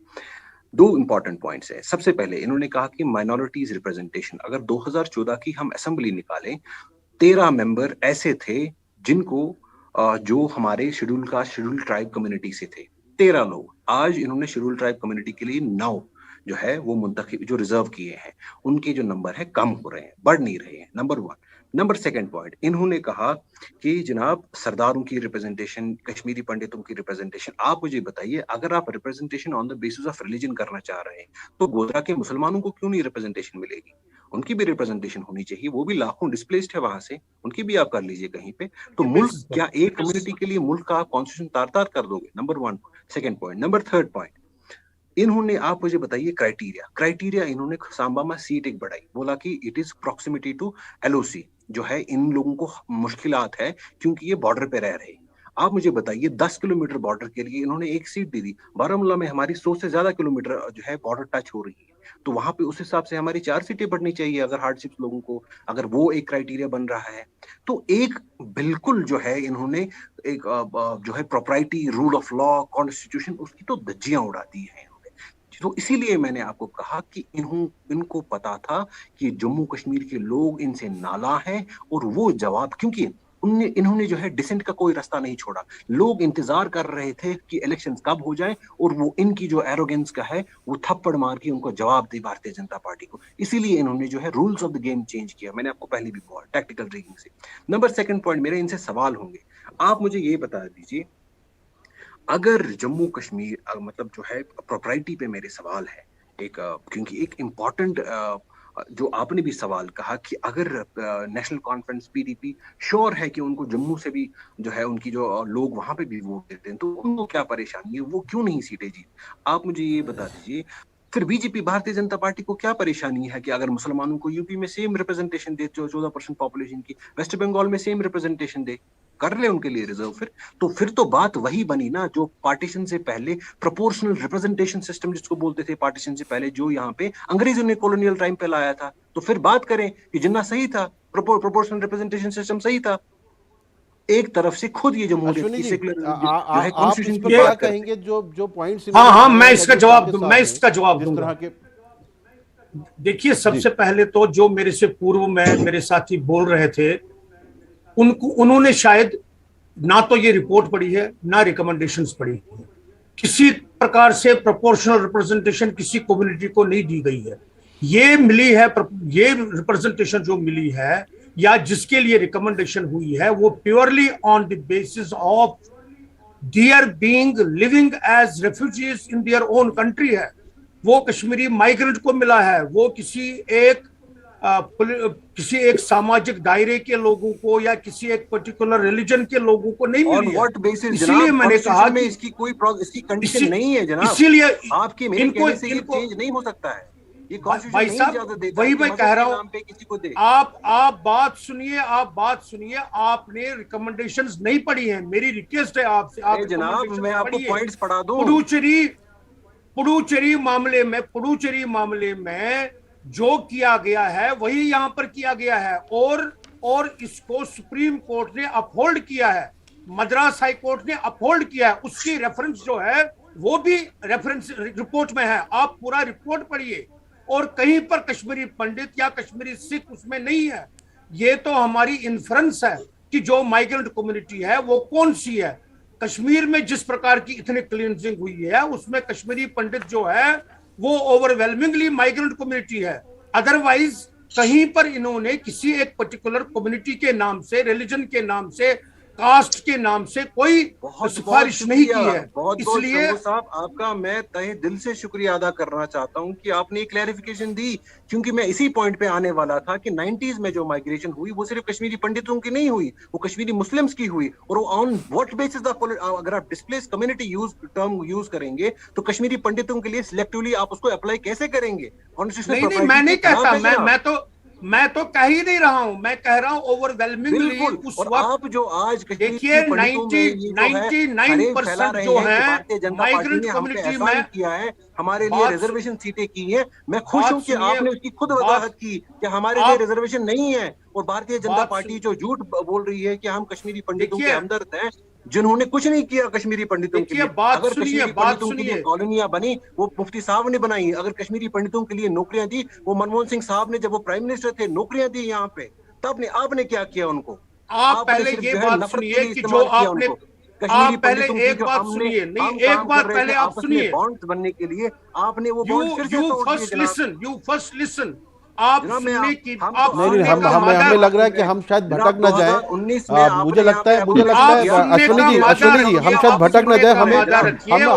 2 इंपॉर्टेंट पॉइंट्स है। सबसे पहले इन्होंने कहा कि माइनॉरिटीज रिप्रेजेंटेशन, अगर 2014 की हम असेंबली निकालें, 13 मेंबर ऐसे थे जिनको जो हमारे शेड्यूल ट्राइब कम्युनिटी से थे, 13 लोग। आज इन्होंने शेड्यूल ट्राइब कम्युनिटी के लिए 9 जो है वो मुंतखब, जो रिजर्व किए हैं, उनके जो नंबर है कम हो रहे हैं, बढ़ नहीं रहे हैं। नंबर 1। नंबर 2 पॉइंट, इन्होंने कहा कि जनाब सरदारों की रिप्रेजेंटेशन, कश्मीरी पंडितों की रिप्रेजेंटेशन, आप मुझे बताइए, अगर आप representation on the basis of religion करना चाह रहे हैं तो गोधरा के मुसलमानों को क्यों नहीं रिप्रेजेंटेशन मिलेगी? उनकी भी रिप्रेजेंटेशन होनी चाहिए, वो भी लाखों डिस्प्लेस्ड है वहां से, उनकी भी आप कर लीजिए कहीं पे। तो मुल्क, क्या एक कम्युनिटी के लिए मुल्क का कॉन्स्टिट्यूशन तार-तार कर दोगे? Number 1, 2 point. नंबर 3 पॉइंट, इन्होंने, आप मुझे बताइए क्राइटेरिया इन्होंने सांबा में सीट एक बढ़ाई, बोला कि it is proximity to LOC, जो है इन लोगों को मुश्किलात है क्योंकि ये बॉर्डर पे रह रहे हैं। आप मुझे बताइए 10 किलोमीटर बॉर्डर के लिए इन्होंने एक सीट दे दी। बारामूला में हमारी 100 से ज्यादा किलोमीटर जो है बॉर्डर टच हो रही है। तो वहां पे उस हिसाब से हमारी 4 सीटें बढ़नी चाहिए अगर हार्डशिप्स लोगों को, अगर वो एक क्राइटेरिया बन रहा है। तो एक बिल्कुल जो है इन्होंने एक जो है propriety, rule of law, constitution, उसकी तो धज्जियां उड़ा दी है इन्होंने। तो इसीलिए मैंने आपको कहा कि इनको पता था कि जम्मू कश्मीर के लोग इनसे नाला हैं, और वो जवाब, क्योंकि इन्होंने जो है डिसेंट का कोई रास्ता नहीं छोड़ा। लोग इंतजार कर रहे थे कि इलेक्शंस कब हो जाएं और वो इनकी जो एरोगेंस का है वो थप्पड़ मार के उनको जवाब दे भारतीय जनता पार्टी को। इसीलिए इन्होंने जो है rules of the game change किया। मैंने आपको पहले भी बोला, टैक्टिकल रिगिंग से। नंबर सेकंड पॉइंट, मेरे इनसे सवाल होंगे, आप मुझे ये बता दीजिए, अगर जम्मू कश्मीर मतलब जो है प्रोप्राइटी पे मेरे सवाल है एक, क्योंकि एक इम्पॉर्टेंट जो आपने भी सवाल कहा कि अगर नेशनल कॉन्फ्रेंस पीडीपी श्योर है कि उनको जम्मू से भी जो है उनकी जो लोग वहां पे भी वोट देते हैं, तो उनको क्या परेशानी है, वो क्यों नहीं सीटें जीत? आप मुझे ये बता दीजिए। फिर बीजेपी, भारतीय जनता पार्टी को क्या परेशानी है कि अगर मुसलमानों को यूपी में सेम रिप्रेजेंटेशन दे, 14% पॉपुलेशन की, वेस्ट बंगाल में सेम रिप्रेजेंटेशन दे, कर ले उनके लिए रिजर्व। फिर तो बात वही बनी ना जो पार्टीशन से पहले प्रोपोर्शनल रिप्रेजेंटेशन सिस्टम जिसको बोलते थे, पार्टीशन से पहले जो यहाँ पे अंग्रेजों ने कॉलोनियल टाइम पे लाया था। तो फिर बात करें कि जिन्ना सही था, प्रोपोर्शनल रिप्रेजेंटेशन सिस्टम सही था। एक तरफ से खुद ये जमहूरियत की सेक्युलर जो है कॉन्स्टिट्यूशन की बात कहेंगे, जो पॉइंट्स, हाँ, मैं इसका जवाब दूंगा। देखिए, सबसे पहले तो जो मेरे से पूर्व में मेरे साथी बोल रहे थे, उन्होंने शायद ना तो ये रिपोर्ट पढ़ी है ना रिकमेंडेशंस पढ़ी है। किसी प्रकार से प्रोपोर्शनल रिप्रेजेंटेशन किसी कम्युनिटी को नहीं दी गई है। ये मिली है, ये रिप्रेजेंटेशन जो मिली है या जिसके लिए रिकमेंडेशन हुई है, वो purely on the basis of their being living as refugees in their own country है। वो कश्मीरी माइग्रेंट को मिला है, वो किसी एक सामाजिक दायरे के लोगों को या किसी एक पर्टिकुलर रिलीजन के लोगों को नहीं मिली है। इसलिए मैंने कहा कि इसकी कोई इसकी कंडीशन नहीं है जनाब। इसीलिए आपके मेरे कहने से ये चेंज नहीं हो सकता है। ये भाई साहब, वही मैं कह रहा हूँ। आप बात सुनिए, आपने रिकमेंडेशंस नहीं पढ़ी है। मेरी रिक्वेस्ट है आपसे, आप जनाब मैं आपको पॉइंट्स पढ़ा दूं। पुडुचेरी मामले में जो किया गया है वही यहां पर किया गया है, और इसको सुप्रीम कोर्ट ने अपहोल्ड किया है, मद्रास हाई कोर्ट ने अपहोल्ड किया है। उसकी रेफरेंस जो है वो भी रेफरेंस रिपोर्ट में है। आप पूरा रिपोर्ट पढ़िए, और कहीं पर कश्मीरी पंडित या कश्मीरी सिख उसमें नहीं है। ये तो हमारी इन्फ्रेंस है कि जो माइग्रेंट कम्युनिटी है वो कौन सी है। कश्मीर में जिस प्रकार की इतनी क्लींजिंग हुई है, उसमें कश्मीरी पंडित जो है वो ओवरवेलमिंगली माइग्रेंट कम्युनिटी है। अदरवाइज कहीं पर इन्होंने किसी एक पर्टिकुलर कम्युनिटी के नाम से, रिलीजन के नाम से, कास्ट के नाम से कोई सिफारिश नहीं की है। इसलिए साहब आपका मैं तहे दिल से शुक्रिया अदा करना चाहता हूं कि आपने एक क्लैरिफिकेशन दी, क्योंकि मैं इसी पॉइंट पे आने वाला था कि 90s में जो माइग्रेशन हुई वो सिर्फ कश्मीरी पंडितों की नहीं हुई, वो कश्मीरी मुस्लिम्स की हुई। और ऑन व्हाट बेसिस अगर आप डिस्प्लेस कम्युनिटी टर्म यूज करेंगे तो कश्मीरी पंडितों के लिए सिलेक्टिवली आप उसको अप्लाई कैसे करेंगे? नहीं, मैं नहीं कहता, मैं तो कह ही नहीं रहा हूं। मैं कह रहा हूं ओवरवेलमिंगली उस वक्त। आप जो आज देखिए 99% जो है माइग्रेंट कम्युनिटी में किया है, हमारे लिए रिजर्वेशन सीटें की हैं। मैं खुश हूं कि आपने उसकी खुद वजाहत की कि हमारे लिए रिजर्वेशन नहीं है। और भारतीय जनता पार्टी जो झूठ बोल रही है कि हम कश्मीरी पंडितों के हमदर्द हैं, जिन्होंने कुछ नहीं किया कश्मीरी पंडितों के लिए। अगर कश्मीरी पंडितों के लिए कॉलोनियां बनी वो मुफ्ती साहब ने बनाई। अगर कश्मीरी पंडितों के लिए नौकरियां दी वो मनमोहन सिंह साहब ने, जब वो प्राइम मिनिस्टर थे, नौकरियां दी यहाँ पे। तब आपने क्या किया उनको? आप पहले ये बात सुनिए कि जो आपने, आप पहले एक बात सुनिए, नहीं एक बात पहले आप सुनिए। बॉन्ड्स बनने के लिए आपने वो बॉन्ड फिर से तोड़ दिए। You first listen. आप सुनने की, हमें लग रहा है कि हम शायद भटक न जाए। मुझे लगता है अश्विनी जी हम शायद भटक न जाए। हम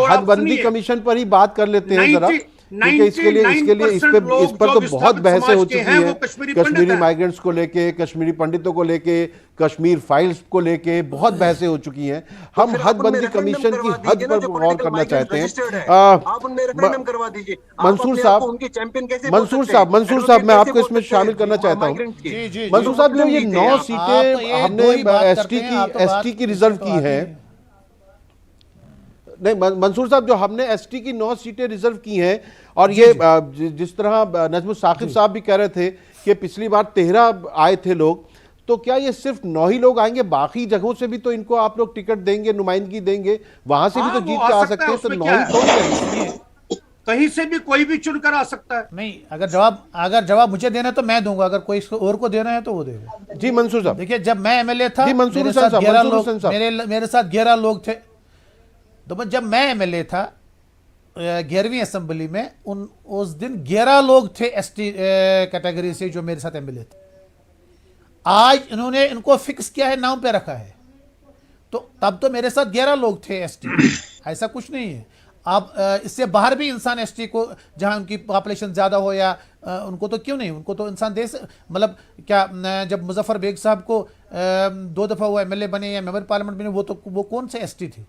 हदबंदी कमीशन पर ही बात कर लेते हैं जरा, क्योंकि इसके लिए इस पर तो बहुत बहसें हो चुकी हैं। कश्मीरी माइग्रेंट्स को लेके, कश्मीरी पंडितों को लेके, कश्मीर फाइल्स को लेके बहुत बहसें हो चुकी हैं। हम हदबंदी कमीशन की हद पर गौर करना चाहते हैं। मंसूर साहब मैं आपको इसमें शामिल करना चाहता हूँ। मंसूर साहब, जो ये 9 सीटें हमने एसटी की रिजर्व की हैं, नहीं मंसूर साहब, जो हमने एसटी की 9 सीटें रिजर्व की हैं, और ये जिस तरह नजमुल साकिब साहब भी कह रहे थे कि पिछली बार 13 आए थे लोग, तो क्या ये सिर्फ 9 ही लोग आएंगे? बाकी जगहों से भी तो इनको आप लोग टिकट देंगे, नुमाइंदगी देंगे, वहां से भी तो जीत के आ सकते हैं, तो 9 ही थोड़ी रहेंगे। कहीं से भी कोई भी चुनकर आ सकता है। नहीं, अगर जवाब मुझे देना है तो मैं दूंगा, अगर कोई इसको और को देना है तो वो देगा। जी मंसूर साहब। देखिए, जब मैं एमएलए था, मेरे साथ 11 लोग थे। तो जब मैं एमएलए था 11वीं असेंबली में, उस दिन 11 लोग थे एसटी कैटेगरी से जो मेरे साथ एमएलए थे। आज इन्होंने इनको फिक्स किया है, नाम पे रखा है, तो तब तो मेरे साथ 11 लोग थे एसटी, ऐसा कुछ नहीं है। अब इससे बाहर भी इंसान एसटी को, जहां उनकी पॉपुलेशन ज़्यादा हो या उनको, तो क्यों नहीं, उनको तो इंसान दे, मतलब क्या, जब मुजफ्फर बेग साहब को 2 दफ़ा वो एमएलए बने या मेंबर पार्लियामेंट बने, वो कौन से एसटी थे?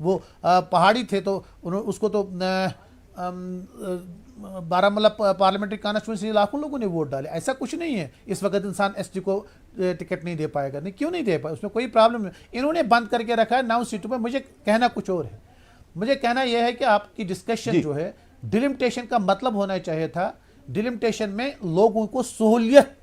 वो पहाड़ी थे, तो उसको तो बारामूला पार्लियामेंट्री कॉन्स्टिट्यूंसी लाखों लोगों ने वोट डाले। ऐसा कुछ नहीं है इस वक्त इंसान एसटी को टिकट नहीं दे पाएगा। नहीं, क्यों नहीं दे पाए, उसमें कोई प्रॉब्लम नहीं। इन्होंने बंद करके रखा है 9 सीटों पर। मुझे कहना कुछ और है। मुझे कहना यह है कि आपकी डिस्कशन जो है, डिलिमिटेशन का मतलब होना चाहिए था, डिलिमिटेशन में लोगों को सहूलियत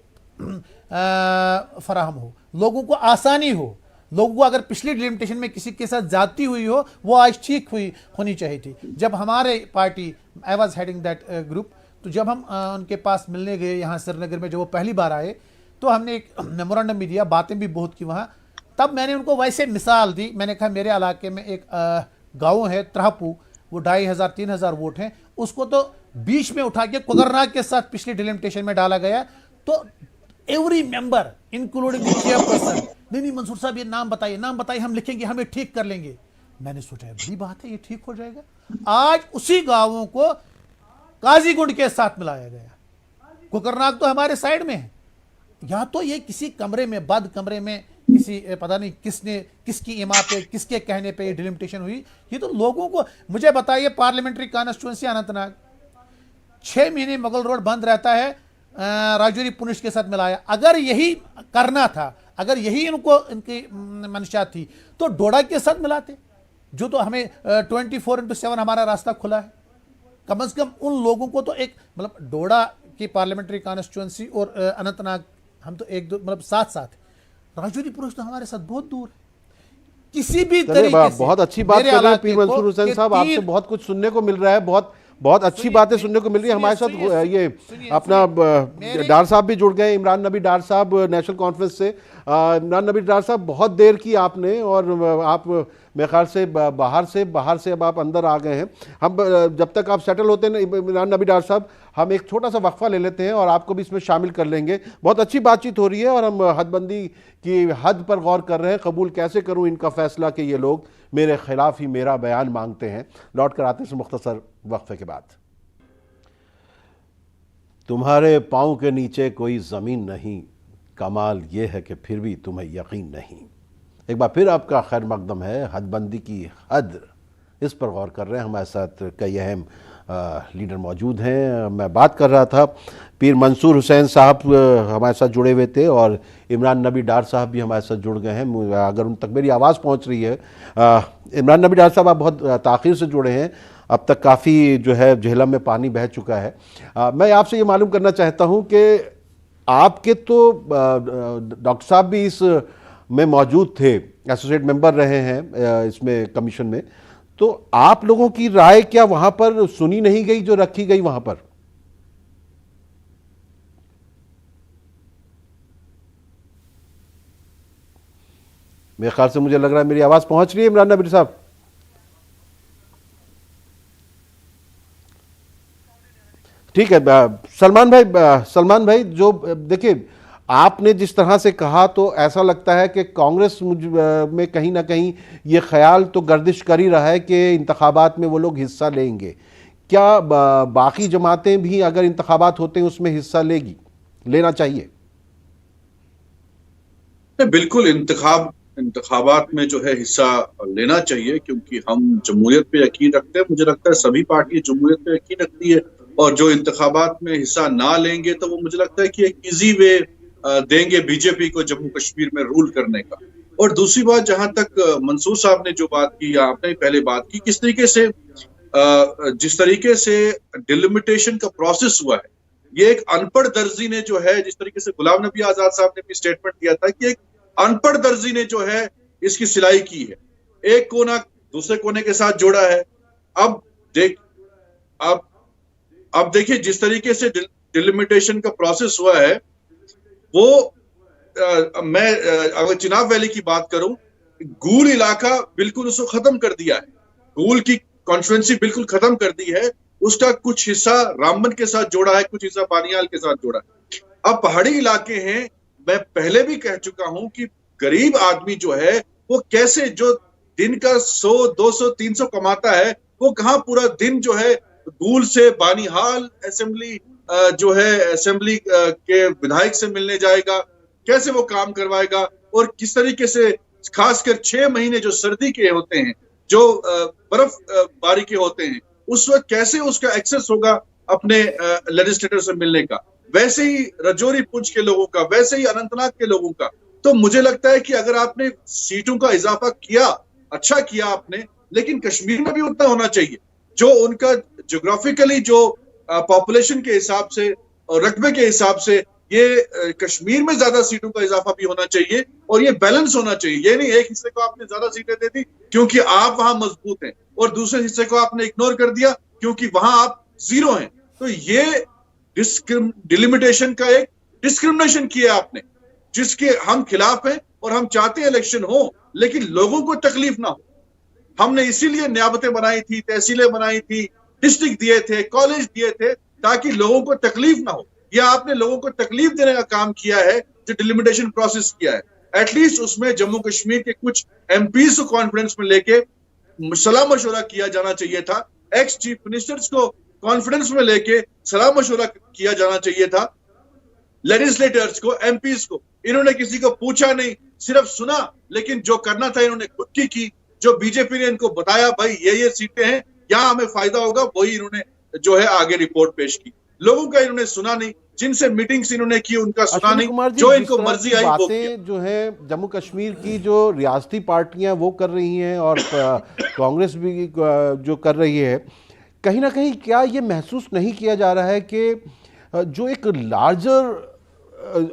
फराहम हो, लोगों को आसानी हो। लोगों को अगर पिछली डिलिमिटेशन में किसी के साथ जाती हुई हो, वो आज ठीक होनी चाहिए थी। जब हमारे party, I was heading that group, तो जब हम उनके पास मिलने गए यहाँ श्रीनगर में, जब वो पहली बार आए, तो हमने एक मेमोरेंडम भी दिया, बातें भी बहुत की वहाँ। तब मैंने उनको वैसे मिसाल दी, मैंने कहा मेरे इलाके में एक गाँव है त्रापू, वो 2500-3000 वोट हैं, उसको तो बीच में उठा के कुदरनाग के साथ पिछली डिलिमिटेशन में डाला गया। तो every member including the chairperson, नहीं मंसूर साहब ये नाम बताइए, हम लिखेंगे, हमें ठीक कर लेंगे। मैंने सोचा बड़ी बात है, ये ठीक हो जाएगा। आज उसी गांवों को काजीगुंड के साथ मिलाया गया। कुकरनाग तो हमारे साइड में है। या तो ये किसी कमरे में, बंद कमरे में, किसी पता नहीं किसकी इमा पे, किसके कहने पे ये डिलिमिटेशन हुई। ये तो लोगों को, मुझे बताइए, पार्लियामेंट्री कॉन्स्टिट्यूंसी अनंतनाग 6 महीने मुगल रोड बंद रहता है, राजौरी पुनिश के साथ मिलाया। अगर यही करना था, अगर यही इनकी मंशा थी, तो डोडा के साथ मिलाते, जो तो हमें 24/7 हमारा रास्ता खुला है। कम से कम उन लोगों को तो एक, मतलब डोडा की पार्लियामेंट्री कॉन्स्टिट्यूंसी और अनंतनाग, हम तो एक दो, मतलब साथ, राजौरी पुरुष तो हमारे साथ बहुत दूर है। किसी भी तरीके से बहुत अच्छी बात कर रहे हैं पीर मंसूर हुसैन साहब, आपसे बहुत कुछ सुनने को मिल रहा है, बहुत अच्छी बातें सुनने को मिल रही है। हमारे साथ ये अपना डार साहब भी जुड़ गए, इमरान नबी डार साहब नेशनल कॉन्फ्रेंस से। इमरान नबी डार साहब, बहुत देर की आपने, और आप मेरे ख्याल से बाहर से अब आप अंदर आ गए हैं। हम जब तक आप सेटल होते हैं इमरान नबी डार साहब, हम एक छोटा सा वक्फा ले लेते हैं और आपको भी इसमें शामिल कर लेंगे। बहुत अच्छी बातचीत हो रही है और हम हदबंदी की हद पर गौर कर रहे हैं। कबूल कैसे करूं इनका फैसला कि ये लोग मेरे खिलाफ ही मेरा बयान मांगते हैं। लौट कर आते हैं मुख्तसर वक्फे के बाद। तुम्हारे पाँव के नीचे कोई ज़मीन नहीं, कमाल ये है कि फिर भी तुम्हें यकीन नहीं। एक बार फिर आपका खैर मकदम है। हदबंदी की हद, इस पर गौर कर रहे हैं। हमारे साथ कई अहम लीडर मौजूद हैं। मैं बात कर रहा था, पीर मंसूर हुसैन साहब हमारे साथ जुड़े हुए थे और इमरान नबी डार साहब भी हमारे साथ जुड़ गए हैं। अगर उन तक मेरी आवाज़ पहुंच रही है। इमरान नबी डार साहब, आप बहुत ताख़ीर से जुड़े हैं, अब तक काफ़ी जो है झेलम में पानी बह चुका है। मैं आपसे ये मालूम करना चाहता हूँ कि आपके तो डॉक्टर साहब भी इस में मौजूद थे, एसोसिएट मेंबर रहे हैं इसमें कमीशन में, तो आप लोगों की राय क्या वहां पर सुनी नहीं गई जो रखी गई वहां पर? मेरे ख्याल से मुझे लग रहा है मेरी आवाज पहुंच रही है इमरान नबी साहब। ठीक है सलमान भाई, जो देखिए आपने जिस तरह से कहा तो ऐसा लगता है कि कांग्रेस में कहीं ना कहीं ये ख्याल तो गर्दिश कर ही रहा है कि इंतखाबात में वो लोग हिस्सा लेंगे। क्या बाकी जमातें भी अगर इंतखाबात होते हैं उसमें हिस्सा लेना चाहिए? बिल्कुल, इंतखाबात में जो है हिस्सा लेना चाहिए, क्योंकि हम जमहूरियत पे यकीन रखते हैं। मुझे लगता है सभी पार्टी जमहूरियत पे यकीन रखती है, और जो इंतखाबात में हिस्सा ना लेंगे तो वो मुझे लगता है कि एक इजी वे देंगे बीजेपी को जम्मू कश्मीर में रूल करने का। और दूसरी बात, जहां तक मंसूर साहब ने जो बात की या आपने पहले बात की, किस तरीके से जिस तरीके से डिलिमिटेशन का प्रोसेस हुआ है, ये एक अनपढ़ दर्जी ने जो है, जिस तरीके से गुलाम नबी आजाद साहब ने भी स्टेटमेंट दिया था कि एक अनपढ़ दर्जी ने जो है इसकी सिलाई की है, एक कोना दूसरे कोने के साथ जोड़ा है। अब देखिए जिस तरीके से डिलिमिटेशन का प्रोसेस हुआ है, वो मैं अगर चिनाब वैली की बात करूं, गूल इलाका बिल्कुल उसको खत्म कर दिया है, गूल की कॉन्स्टिट्यूएंसी बिल्कुल खत्म कर दी है, उसका कुछ हिस्सा रामबन के साथ जोड़ा है, कुछ हिस्सा बानियाल के साथ जोड़ा है। अब पहाड़ी इलाके हैं, मैं पहले भी कह चुका हूं कि गरीब आदमी जो है वो कैसे, जो दिन का 100, 200, 300 कमाता है, वो कहां पूरा दिन जो है गूल से बानिहाल असेंबली जो है असेंबली के विधायक से मिलने जाएगा, कैसे वो काम करवाएगा, और किस तरीके से खासकर 6 महीने जो सर्दी के होते हैं, जो बर्फ बारी के होते हैं, उस वक्त कैसे उसका एक्सेस होगा अपने लेजिस्लेटर से मिलने का, वैसे ही रजौरी पुंछ के लोगों का, वैसे ही अनंतनाग के लोगों का। तो मुझे लगता है कि अगर आपने सीटों का इजाफा किया, अच्छा किया आपने, लेकिन कश्मीर में भी उतना होना चाहिए जो उनका ज्योग्राफिकली जो पॉपुलेशन के हिसाब से और रकबे के हिसाब से, ये कश्मीर में ज्यादा सीटों का इजाफा भी होना चाहिए और ये बैलेंस होना चाहिए। ये नहीं एक हिस्से को आपने ज्यादा सीटें दे दी क्योंकि आप वहां मजबूत हैं और दूसरे हिस्से को आपने इग्नोर कर दिया क्योंकि वहां आप जीरो हैं। तो ये डिलिमिटेशन का एक डिस्क्रिमिनेशन किया आपने, जिसके हम खिलाफ हैं और हम चाहते हैं इलेक्शन हो लेकिन लोगों को तकलीफ ना हो। हमने इसीलिए नियाबतें बनाई थी, तहसीलें बनाई थी, डिस्ट्रिक्ट दिए थे, कॉलेज दिए थे, ताकि लोगों को तकलीफ ना हो। या आपने लोगों को तकलीफ देने का काम किया है जो डिलिमिटेशन प्रोसेस किया है। एटलीस्ट उसमें जम्मू कश्मीर के कुछ एमपीज को कॉन्फ्रेंस में लेके सलाह मशवरा किया जाना चाहिए था, एक्स चीफ मिनिस्टर्स को कॉन्फ्रेंस में लेके सलाह मशवरा किया जाना चाहिए था, लेजिस्लेटर्स को, एमपीज को। इन्होंने किसी को पूछा नहीं, सिर्फ सुना, लेकिन जो करना था इन्होंने खुद की। जो बीजेपी ने इनको बताया भाई ये सीटें हैं, यहाँ हमें फायदा होगा, वही इन्होंने जो है आगे रिपोर्ट पेश की। लोगों का इन्होंने सुना नहीं, जिनसे मीटिंग्स इन्होंने की उनका सुना नहीं, जो इनको मर्जी आई वो किया। जो है जम्मू कश्मीर की जो रियासती पार्टियां वो कर रही हैं और कांग्रेस भी जो कर रही है, कहीं ना कहीं क्या ये महसूस नहीं किया जा रहा है कि जो एक लार्जर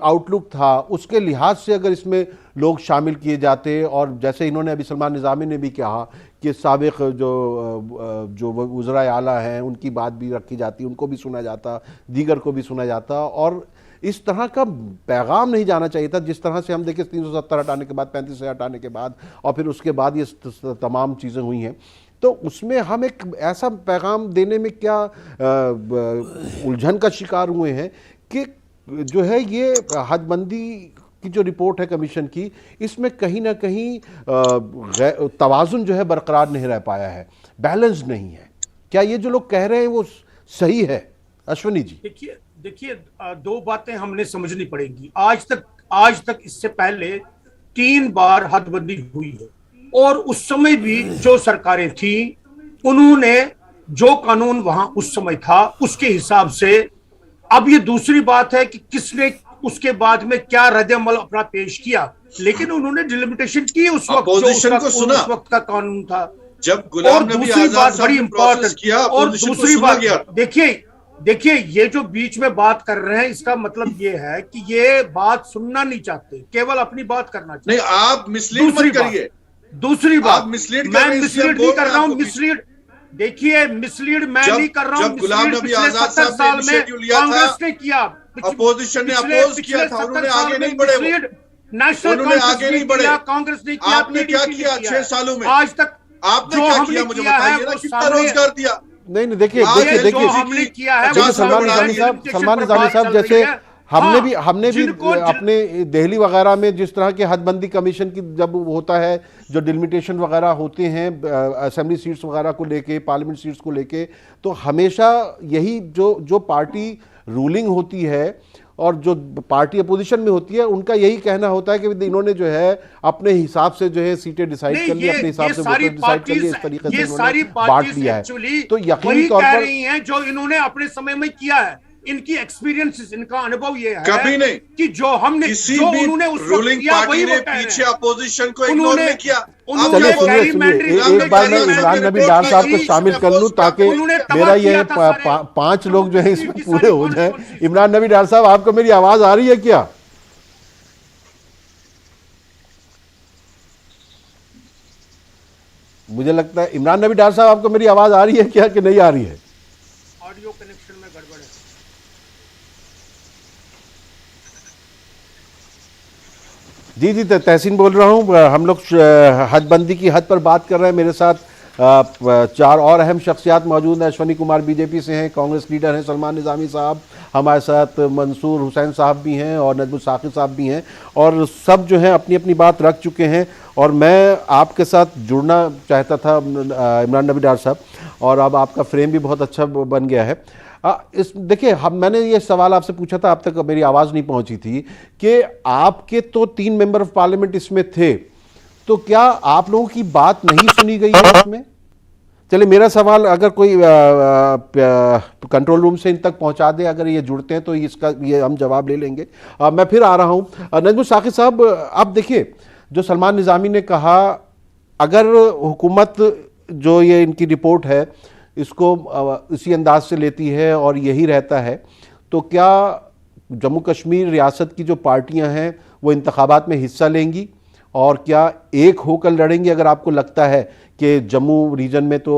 आउटलुक था उसके लिहाज से अगर इसमें लोग शामिल किए जाते, और जैसे इन्होंने अभी सलमान निज़ामी ने भी कहा कि साबिक जो वज़रा आला हैं उनकी बात भी रखी जाती, उनको भी सुना जाता, दीगर को भी सुना जाता, और इस तरह का पैगाम नहीं जाना चाहिए था जिस तरह से हम देखें 370 हटाने के बाद, 35 से हटाने के बाद, और फिर उसके बाद ये तमाम चीज़ें हुई हैं। तो उसमें हम एक ऐसा पैगाम देने में क्या उलझन का शिकार हुए हैं कि जो है ये हदबंदी की जो रिपोर्ट है कमीशन की, इसमें कहीं ना कहीं तवाज़ुन जो है बरकरार नहीं रह पाया है, बैलेंस नहीं है। क्या ये जो लोग कह रहे हैं वो सही है? अश्विनी जी देखिए दो बातें हमने समझनी पड़ेंगी। आज तक इससे पहले 3 बार हदबंदी हुई है और उस समय भी जो सरकारें थी उन्होंने जो कानून वहां उस समय था उसके हिसाब से। अब ये दूसरी बात है कि किसने उसके बाद में क्या रद्द-ए-अमल अपना पेश किया, लेकिन उन्होंने डिलिमिटेशन की उस वक्त, उस वक्त का कानून था। जब गुलाम नबी आजाद बड़ी इंपॉर्टेंट किया, और दूसरी बात देखिए ये जो बीच में बात कर रहे हैं इसका मतलब ये है कि ये बात सुनना नहीं चाहते, केवल अपनी बात करना चाहते। नहीं, आप मिसलीड मत करिए। दूसरी बात, मैं मिसलीड नहीं कर रहा हूँ, देखिए मिसलीड मैं नहीं कर रहा हूँ। गुलाम नबी आजाद 70 साल में कांग्रेस ने किया, अपोजिशन ने अपोज किया था, उन्होंने आगे नहीं बढ़े, नेशनल आगे नहीं बढ़े, कांग्रेस ने किया। आपने क्या किया 6 सालों में? आज तक आपने क्या किया मुझे बताइए ना, कितना रोजगार दिया? नहीं देखिए सलमान निज़ामी साहब, जैसे हमने भी अपने दिल्ली वगैरह में जिस तरह के हदबंदी कमीशन की जब होता है, जो डिलिमिटेशन वगैरह होते हैं असेंबली सीट्स वगैरह को लेके, पार्लियामेंट सीट्स को लेके, तो हमेशा यही जो पार्टी रूलिंग होती है और जो पार्टी अपोजिशन में होती है उनका यही कहना होता है कि इन्होंने जो है अपने हिसाब से जो है सीटें डिसाइड कर ली, अपने हिसाब से वोटर डिसाइड कर लिए, इस तरीके से इन्होंने बांट लिया है। तो यकीनी तौर पर रही हैं जो इन्होंने अपने समय में किया है, इनकी एक्सपीरियंसेस, इनका अनुभव ये है कभी नहीं कि जो हमने, किसी जो भी उन्होंने उस वक्त रूलिंग किया पार्टी वही ने वो कह रहे पीछे हैं। अपोजिशन को इग्नोर उन्होंने नहीं किया। उन्होंने चलिए सुनिए gerrymandering सुनिए, हमने एक बार मैं gerrymandering इमरान नबी रिपोर्ट डार साहब को की, शामिल कर लूं ताकि उन्होंने तबाह मेरा ये किया था सारे 5 लोग जो है इसमें की पूरे सारी हो जाएं। constituencies। इमरान नबी डार साहब, आपको मेरी आवाज आ रही है क्या? मुझे लगता है इमरान नबी डार साहब, आपको मेरी आवाज आ रही है क्या कि नहीं आ रही है? ऑडियो कनेक्शन में गड़बड़ है। जी जी, तहसीन बोल रहा हूँ। हम लोग हदबंदी की हद पर बात कर रहे हैं। मेरे साथ 4 और अहम शख्सियात मौजूद हैं। अश्वनी कुमार बीजेपी से हैं, कांग्रेस लीडर हैं सलमान निज़ामी साहब, हमारे साथ मंसूर हुसैन साहब भी हैं और नजमुल साकिब साहब भी हैं, और सब जो हैं अपनी अपनी बात रख चुके हैं। और मैं आपके साथ जुड़ना चाहता था इमरान नबी डार साहब, और अब आपका फ्रेम भी बहुत अच्छा बन गया है। इस देखिए, मैंने ये सवाल आपसे पूछा था, अब तक मेरी आवाज़ नहीं पहुंची थी कि आपके तो 3 मेंबर ऑफ पार्लियामेंट इसमें थे, तो क्या आप लोगों की बात नहीं सुनी गई है इसमें? चलिए, मेरा सवाल अगर कोई कंट्रोल रूम से इन तक पहुंचा दे, अगर ये जुड़ते हैं तो इसका ये हम जवाब ले लेंगे। मैं फिर आ रहा हूं। नजमुल साकिब साहब, आप देखिए, जो सलमान निज़ामी ने कहा, अगर हुकूमत जो ये इनकी रिपोर्ट है इसको इसी अंदाज से लेती है और यही रहता है, तो क्या जम्मू कश्मीर रियासत की जो पार्टियां हैं वो इंतखाबात में हिस्सा लेंगी, और क्या एक होकर लड़ेंगी? अगर आपको लगता है कि जम्मू रीजन में तो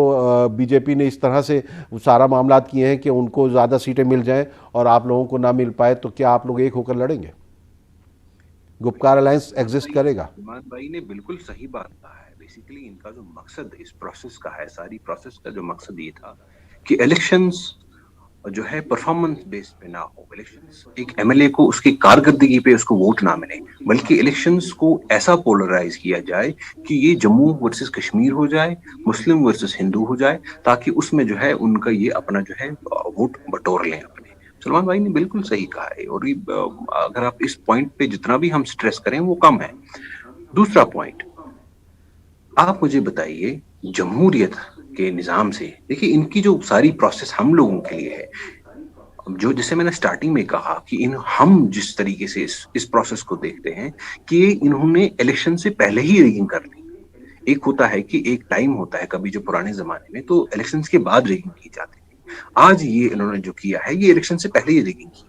बीजेपी ने इस तरह से सारा मामला किए हैं कि उनको ज़्यादा सीटें मिल जाएं और आप लोगों को ना मिल पाए, तो क्या आप लोग एक होकर लड़ेंगे? गुपकार अलायंस एग्जिस्ट करेगा? इमरान भाई ने बिल्कुल सही बात कहा है। बेसिकली इनका जो मकसद इस प्रोसेस का है, सारी प्रोसेस का जो मकसद ये था कि इलेक्शंस जो है परफॉर्मेंस बेस्ड पे ना हो। इलेक्शंस एक एमएलए को उसकी कारकर्दगी पे उसको वोट ना मिले, बल्कि इलेक्शंस को ऐसा पोलराइज किया जाए कि ये जम्मू वर्सेस कश्मीर हो जाए, मुस्लिम वर्सेस हिंदू हो जाए, ताकि उसमें जो है उनका ये अपना जो है वोट बटोर लें अपने। सलमान भाई ने बिल्कुल सही कहा है, और अगर आप इस पॉइंट पे जितना भी हम स्ट्रेस करें वो कम है। दूसरा पॉइंट, आप मुझे बताइए, जमहूरियत के निज़ाम से देखिए, इनकी जो सारी प्रोसेस हम लोगों के लिए है, जो जैसे मैंने स्टार्टिंग में कहा कि हम जिस तरीके से इस प्रोसेस को देखते हैं कि इन्होंने इलेक्शन से पहले ही रिगिंग कर ली। एक होता है कि एक टाइम होता है कभी जो पुराने जमाने में तो इलेक्शंस के बाद रिगिंग की जाती थी। आज ये इन्होंने जो किया है, ये इलेक्शन से पहले ही रिगिंग की है,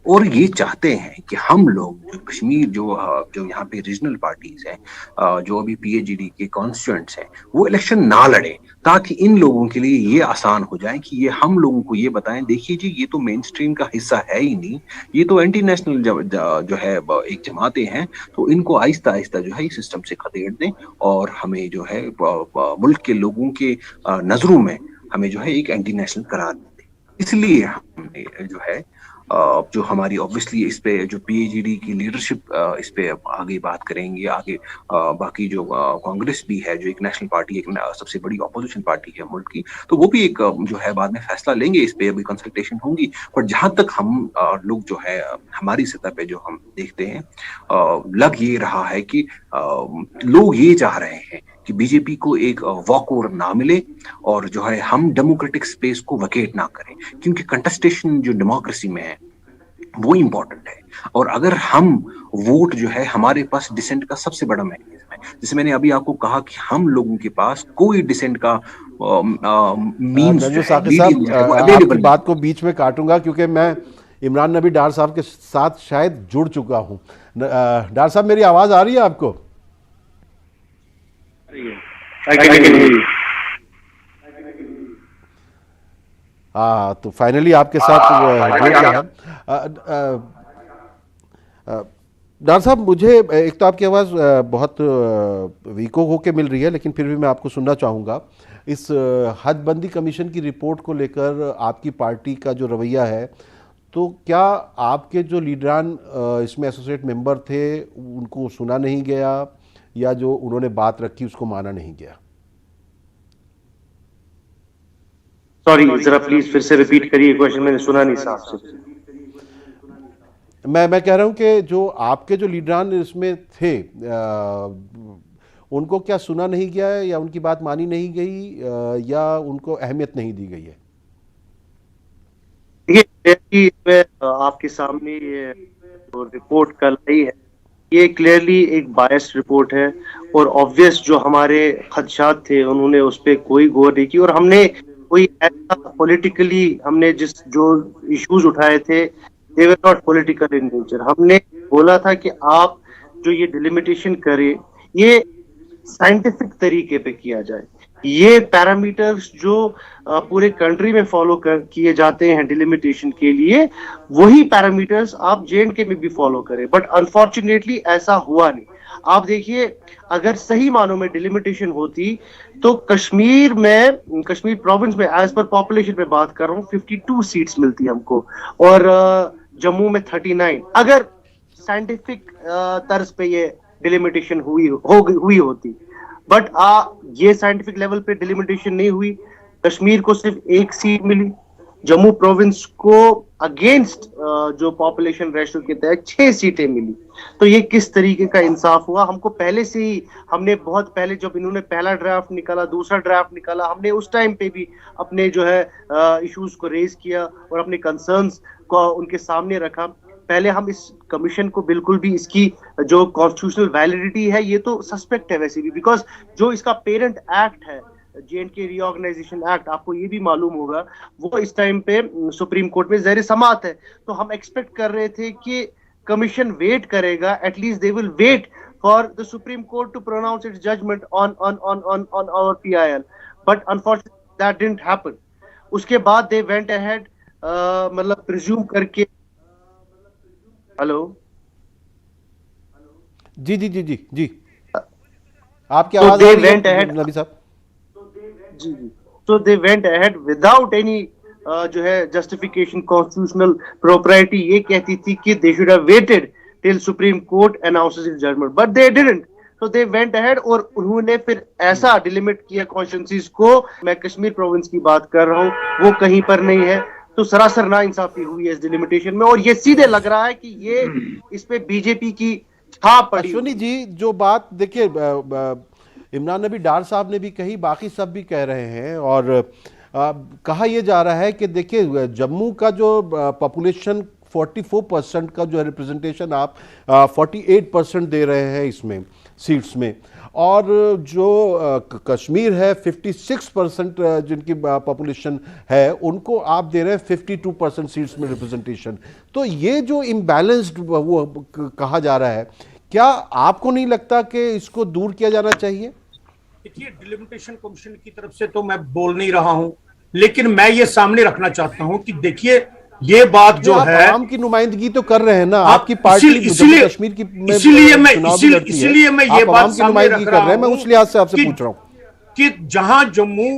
और ये चाहते हैं कि हम लोग जो कश्मीर जो यहाँ पे रीजनल पार्टीज हैं, जो अभी पीएजीडी के कॉन्स्टिट्यूएंट्स हैं, वो इलेक्शन ना लड़े, ताकि इन लोगों के लिए ये आसान हो जाए कि ये हम लोगों को ये बताएं, देखिए जी ये तो मेन स्ट्रीम का हिस्सा है ही नहीं, ये तो एंटी नेशनल जो है एक जमातें हैं, तो इनको आहिस्ता आहिस्ता जो है इस सिस्टम से खदेड़ दें, और हमें जो है मुल्क के लोगों के नजरों में हमें जो है एक एंटी नेशनल करार दें। इसलिए हमने जो है जो हमारी ऑब्वियसली इस पे जो पीएजीडी की लीडरशिप इस पे आगे बात करेंगे, आगे बाकी जो कांग्रेस भी है, जो एक नेशनल पार्टी, एक सबसे बड़ी ऑपोजिशन पार्टी है मुल्क की, तो वो भी एक जो है बाद में फैसला लेंगे, इस पे अभी कंसल्टेशन होंगी। पर जहां तक हम लोग जो है हमारी सतह पे जो हम देखते हैं, लग ये रहा है कि लोग ये चाह रहे हैं कि बीजेपी को एक वॉक ओवर ना मिले, और जो है हम डेमोक्रेटिक स्पेस को वकेट ना करें, क्योंकि कंटेस्टेशन जो डेमोक्रेसी में है वो इम्पोर्टेंट है। और अगर हम वोट जो है, हमारे पास डिसेंट का सबसे बड़ा मैकेनिज्म है, जैसे मैंने अभी आपको कहा कि हम लोगों के पास कोई डिसेंट का मींस जो है, मीडियम जो है वो अवेलेबल। आपकी बात को बीच में काटूंगा क्योंकि मैं इमरान नबी डार साहब के साथ शायद जुड़ चुका हूं। डार साहब, मेरी आवाज आ रही है आपको? हाँ, तो फाइनली आपके साथ जुड़ गया है। डार साहब, मुझे एक तो आपकी आवाज़ बहुत वीको होके मिल रही है, लेकिन फिर भी मैं आपको सुनना चाहूँगा। इस हदबंदी कमीशन की रिपोर्ट को लेकर आपकी पार्टी का जो रवैया है, तो क्या आपके जो लीडरान इसमें एसोसिएट मेंबर थे उनको सुना नहीं गया, या जो उन्होंने बात रखी उसको माना नहीं गया? सॉरी, जरा प्लीज फिर से रिपीट करिए क्वेश्चन, मैंने सुना नहीं साहब से। मैं कह रहा हूं कि जो आपके जो लीडरान इसमें थे, उनको क्या सुना नहीं गया है, या उनकी बात मानी नहीं गई, या उनको अहमियत नहीं दी गई है? देखिए आपके सामने ये जो रिपोर्ट कल आई है, ये क्लियरली एक बायस्ड रिपोर्ट है और ऑब्वियस जो हमारे खदशात थे उन्होंने उस पर कोई गौर नहीं की। और हमने कोई ऐसा पॉलिटिकली हमने जो इश्यूज उठाए थे they were not political in nature. हमने बोला था कि आप जो ये डिलिमिटेशन करें ये साइंटिफिक तरीके पे किया जाए। ये पैरामीटर्स जो पूरे कंट्री में फॉलो किए जाते हैं डिलिमिटेशन के लिए, वही पैरामीटर्स आप जे.एंड.के में भी फॉलो करें, बट अनफॉर्चुनेटली ऐसा हुआ नहीं। आप देखिए, अगर सही मानों में डिलिमिटेशन होती तो कश्मीर प्रोविंस में एज पर पॉपुलेशन में बात कर रहा हूँ 52 सीट्स मिलती हमको और जम्मू में 39, अगर साइंटिफिक तर्ज पे ये डिलिमिटेशन हुई होती। बट ये साइंटिफिक लेवल पे डिलिमिटेशन नहीं हुई। कश्मीर को सिर्फ 1 सीट मिली, जम्मू प्रोविंस को अगेंस्ट जो पॉपुलेशन रेशियो के तहत 6 सीटें मिली। तो ये किस तरीके का इंसाफ हुआ? हमको पहले से ही, हमने बहुत पहले जब इन्होंने पहला ड्राफ्ट निकाला, दूसरा ड्राफ्ट निकाला, हमने उस टाइम पे भी अपने जो है इश्यूज को रेज किया और अपने कंसर्न्स को उनके सामने रखा। पहले हम इस कमीशन को बिल्कुल भी इसकी जो कॉन्स्टिट्यूशनल वैलिडिटी है ये तो सस्पेक्ट है वैसे भी, बिकॉज जो इसका पेरेंट एक्ट है जे.एंड.के रीऑर्गेनाइजेशन एक्ट, आपको ये भी मालूम होगा, वो इस टाइम पे सुप्रीम कोर्ट में ज़ेर समाअत है। तो हम एक्सपेक्ट कर रहे थे कि कमीशन वेट करेगा, at least they will wait for the supreme court to pronounce its judgement on our PIL, but unfortunately that didn't happen. उसके बाद दे वेंट अहेड, मतलब प्रिज्यूम करके। हेलो जी जी जी जी जी, आपकी आवाज आ रही है नबी साहब? जी। So they went ahead without any जो है justification, constitutional propriety ये कहती थी कि they should have waited till Supreme Court announces its judgment, but they didn't. So they went ahead और उन्होंने फिर ऐसा डिलिमिट किया कॉन्स्टिट्यूंसीज को। मैं कश्मीर प्रोविंस की बात कर रहा हूँ, वो कहीं पर नहीं है। तो सरासर नाइंसाफी हुई है इस डिलिमिटेशन में और ये सीधे लग रहा है कि ये इस पे बीजेपी की छाप पड़ी। अश्विनी जी, जो बात देखिए इमरान नबी डार साहब ने भी कही, बाकी सब भी कह रहे हैं और कहा यह जा रहा है कि देखिए जम्मू का जो पॉपुलेशन 44% का जो है रिप्रेजेंटेशन आप 48% दे रहे हैं इसमें सीट्स में, और जो कश्मीर है 56% जिनकी पॉपुलेशन है उनको आप दे रहे हैं 52% सीट्स में रिप्रेजेंटेशन। तो ये जो इम्बैलेंस्ड वो कहा जा रहा है, क्या आपको नहीं लगता कि इसको दूर किया जाना चाहिए? देखिए, डिलिमिटेशन कमीशन की तरफ से तो मैं बोल नहीं रहा हूं, लेकिन मैं ये सामने रखना चाहता हूं कि देखिए ये बात जो है, आवाम की नुमाइंदगी तो कर रहे हैं ना, आपकी पार्टी कश्मीर की, इसीलिए मैं ये बात सामने रख रहा हूं, मैं उस लिहाज से आपसे पूछ रहा हूं कि जहां जम्मू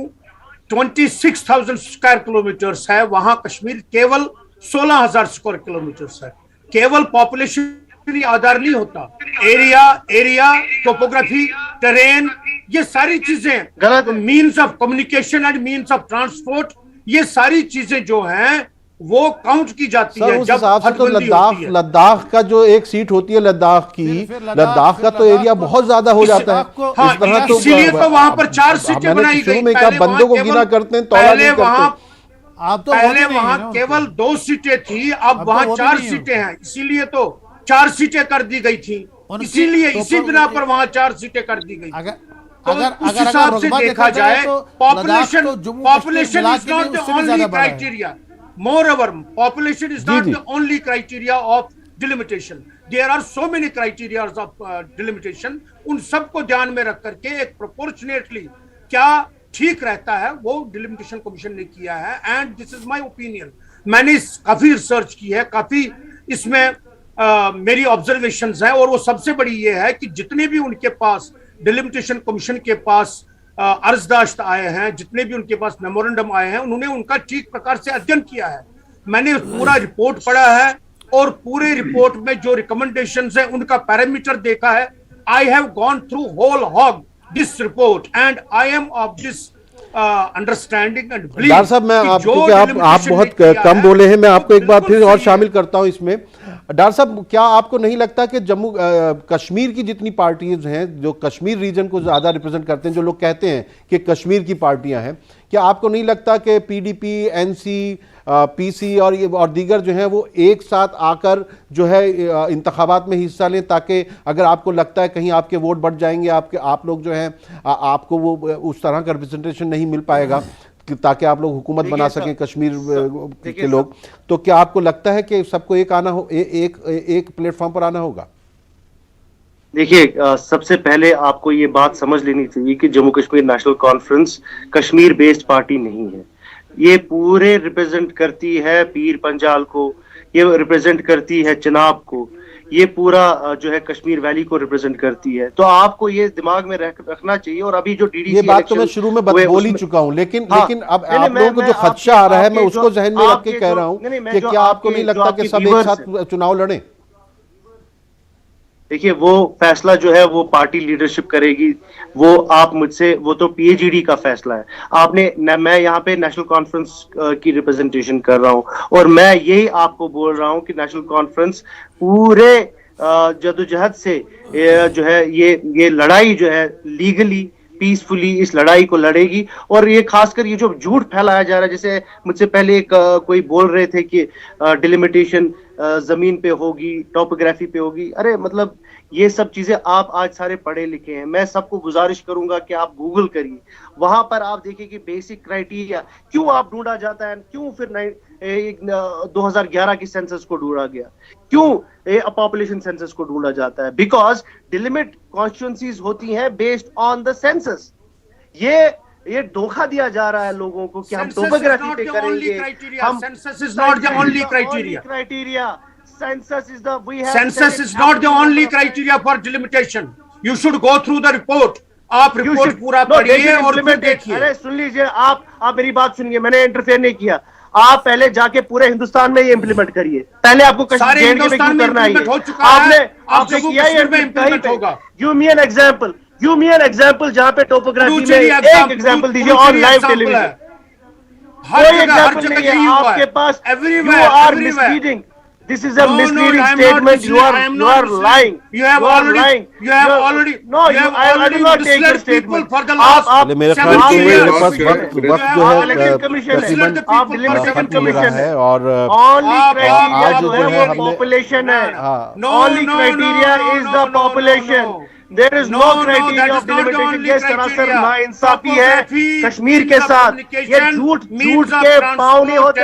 26,000 स्क्वायर किलोमीटर्स है, वहां कश्मीर केवल 16,000 स्क्वायर किलोमीटर्स है। केवल पॉपुलेशन आधार नहीं होता, एरिया, टोपोग्राफी, टेरेन, ये सारी चीजें, गलत means of communication and means of transport, ये सारी चीजें जो हैं वो काउंट की जाती है। जब तो लद्दाख का जो एक सीट होती है लद्दाख की, लद्दाख का तो एरिया बहुत ज्यादा हो जाता है। हाँ, इस तरह इसीलिए तो वहां पर 4 सीटें बनाई गई। बंदों को गिना करते हैं, पहले वहां केवल 2 सीटें थी, अब वहां 4 सीटें हैं, इसीलिए तो 4 सीटें कर दी गई थी, इसीलिए इसी बिना पर वहां 4 सीटें कर दी गई। अगर उस हिसाब से देखा जाए, population is not the only criteria. Moreover, population is not the only criteria of delimitation. There are so many criteria of delimitation. उन सबको ध्यान में रख करके एक proportionately क्या ठीक रहता है वो delimitation commission ने किया है, and this is my opinion. मैंने काफी रिसर्च की है, काफी इसमें मेरी ऑब्जर्वेशंस हैं, और वो सबसे बड़ी ये है कि जितने भी उनके पास delimitation commission के पास अर्जदाश्त आए हैं, जितने भी उनके पास मेमोरेंडम आए हैं, उन्होंने उनका ठीक प्रकार से अध्ययन किया है। मैंने पूरा रिपोर्ट पढ़ा है और पूरे रिपोर्ट में जो रिकमेंडेशंस है उनका पैरामीटर देखा है। I have gone through whole hog this report and I am of this understanding and believe. साहब, मैं आप बहुत कम बोले हैं, मैं आपको एक बार फिर और शामिल करता हूं इसमें। डॉक्टर साहब, क्या आपको नहीं लगता कि जम्मू कश्मीर की जितनी पार्टीज हैं जो कश्मीर रीजन को ज़्यादा रिप्रेजेंट करते हैं, जो लोग कहते हैं कि कश्मीर की पार्टियां हैं, क्या आपको नहीं लगता कि पीडीपी, एनसी, पीसी और दीगर जो हैं वो एक साथ आकर जो है इंतखाबात में हिस्सा लें, ताकि अगर आपको लगता है कहीं आपके वोट बढ़ जाएंगे, आप लोग जो हैं आपको वो उस तरह का रिप्रेजेंटेशन नहीं मिल पाएगा ताकि आप लोग हुकूमत बना सकें कश्मीर के लोग, तो क्या आपको लगता है कि सबको एक आना हो, एक प्लेटफॉर्म पर आना होगा? देखिए, सबसे पहले आपको ये बात समझ लेनी चाहिए कि Jammu Kashmir national conference Kashmir based party नहीं है। ये पूरे रिप्रेजेंट करती है पीर पंजाल को, ये रिप्रेजेंट करती है चिनाब को, ये पूरा जो है कश्मीर वैली को रिप्रेजेंट करती है। तो आपको ये दिमाग में रखना चाहिए। और अभी जो डीडीसी ये बात तो मैं शुरू में बोल ही चुका हूं, लेकिन अब आप लोगों को जो खदशा आ रहा है, मैं उसको जहन में रख के कह रहा हूं कि क्या आपको नहीं लगता कि सब एक साथ चुनाव लड़े? देखिए, वो फैसला जो है वो पार्टी लीडरशिप करेगी। वो आप मुझसे, वो तो पीएचईडी का फैसला है। मैं यहाँ पे नेशनल कॉन्फ्रेंस की रिप्रेजेंटेशन कर रहा हूँ और मैं यही आपको बोल रहा हूँ कि नेशनल कॉन्फ्रेंस पूरे जदोजहद से जो है ये लड़ाई जो है लीगली पीसफुली इस लड़ाई को लड़ेगी। और ये खासकर ये जो झूठ फैलाया जा रहा है, जैसे मुझसे पहले एक कोई बोल रहे थे कि डिलिमिटेशन जमीन पे होगी, टोपोग्राफी पे होगी। अरे मतलब ये सब चीजें आप आज सारे पढ़े लिखे हैं। मैं सबको गुजारिश करूंगा कि आप गूगल करिए, वहां पर आप देखिए कि बेसिक क्राइटेरिया क्यों आप ढूंढा जाता है, क्यों फिर 2011 की सेंसस को ढूंढा गया, क्यों पॉपुलेशन सेंसस को ढूंढा जाता है। बिकॉज डिलिमिट कॉन्स्टिट्यूएंसीज होती हैं बेस्ड ऑन द सेंसस। ये धोखा दिया जा रहा है लोगों को कि हम टोपोग्राफी पे करेंगे। Census is not the only criteria. Census is the Census is not the only criteria for delimitation. You should go through the report. आप रिपोर्ट पूरा पढ़िए और फिर देखिए। अरे सुन लीजिए, आप मेरी बात सुनिए, मैंने इंटरफेयर नहीं किया। आप पहले जाके पूरे हिंदुस्तान में ये इम्प्लीमेंट करिए। पहले आपको सारे हिंदुस्तान में इम्प्लीमेंट हो चुका है, आपने किया ये इम्प्लीमेंट होगा। गिव मी एन एग्जांपल जहां पे टोपोग्राफी में एक एग्जांपल दीजिए और लाइव टेलीविजन। कोई एग्जांपल नहीं है आपके पास। You are misleading. This is a misleading statement. You are lying. You have already. No, I do not take your statement. आप मेरे ख्याल से मेरे पास वक्त जो है इलेक्शन कमीशन है और only criteria जो है पॉपुलेशन है। Only criteria is the population. There is no criteria of delimitation. ये सरासर नाइंसाफी है कश्मीर के साथ। ये झूठ के पाँव नहीं होते,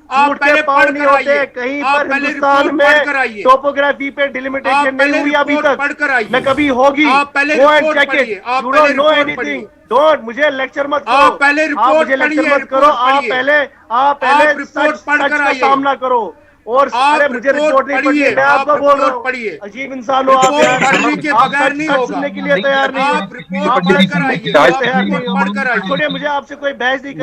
झूठ के पाँव नहीं होते। कहीं पर हिंदुस्तान में टोपोग्राफी पे डिलिमिटेशन नहीं हुई अभी तक, न कभी होगी। Go and check it. You don't know anything. Don't मुझे लेक्चर मत करो। आप मुझे लेक्चर मत करो। आप पहले सच का सामना करो। और अरे मुझे रिपोर्ट नहीं पढ़ी है, मैं आपको बोल रहा हूँ। अजीब इंसान हो आप यार, सुनने के लिए तैयार नहीं हो। मुझे आपसे कोई बहस नहीं।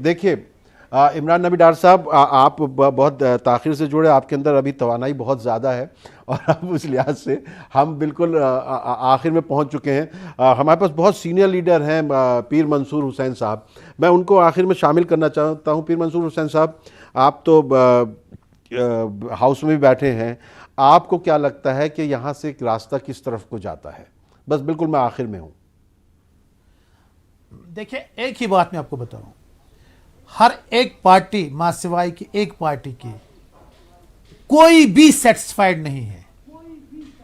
देखिए इमरान नबी डार साहब, आप बहुत ताख़िर से जुड़े, आपके अंदर अभी तवानाई बहुत ज़्यादा है और अब उस लिहाज से हम बिल्कुल आखिर में पहुंच चुके हैं। हमारे पास बहुत सीनियर लीडर हैं, पीर मंसूर हुसैन साहब, मैं उनको आखिर में शामिल करना चाहता हूं। पीर मंसूर हुसैन साहब, आप तो हाउस में भी बैठे हैं, आपको क्या लगता है कि यहाँ से एक रास्ता किस तरफ को जाता है? बस बिल्कुल मैं आखिर में हूँ। देखिए, एक ही बात मैं आपको बताऊँ, हर एक पार्टी मां सिवाय की एक पार्टी की कोई भी सेटिस्फाइड नहीं है।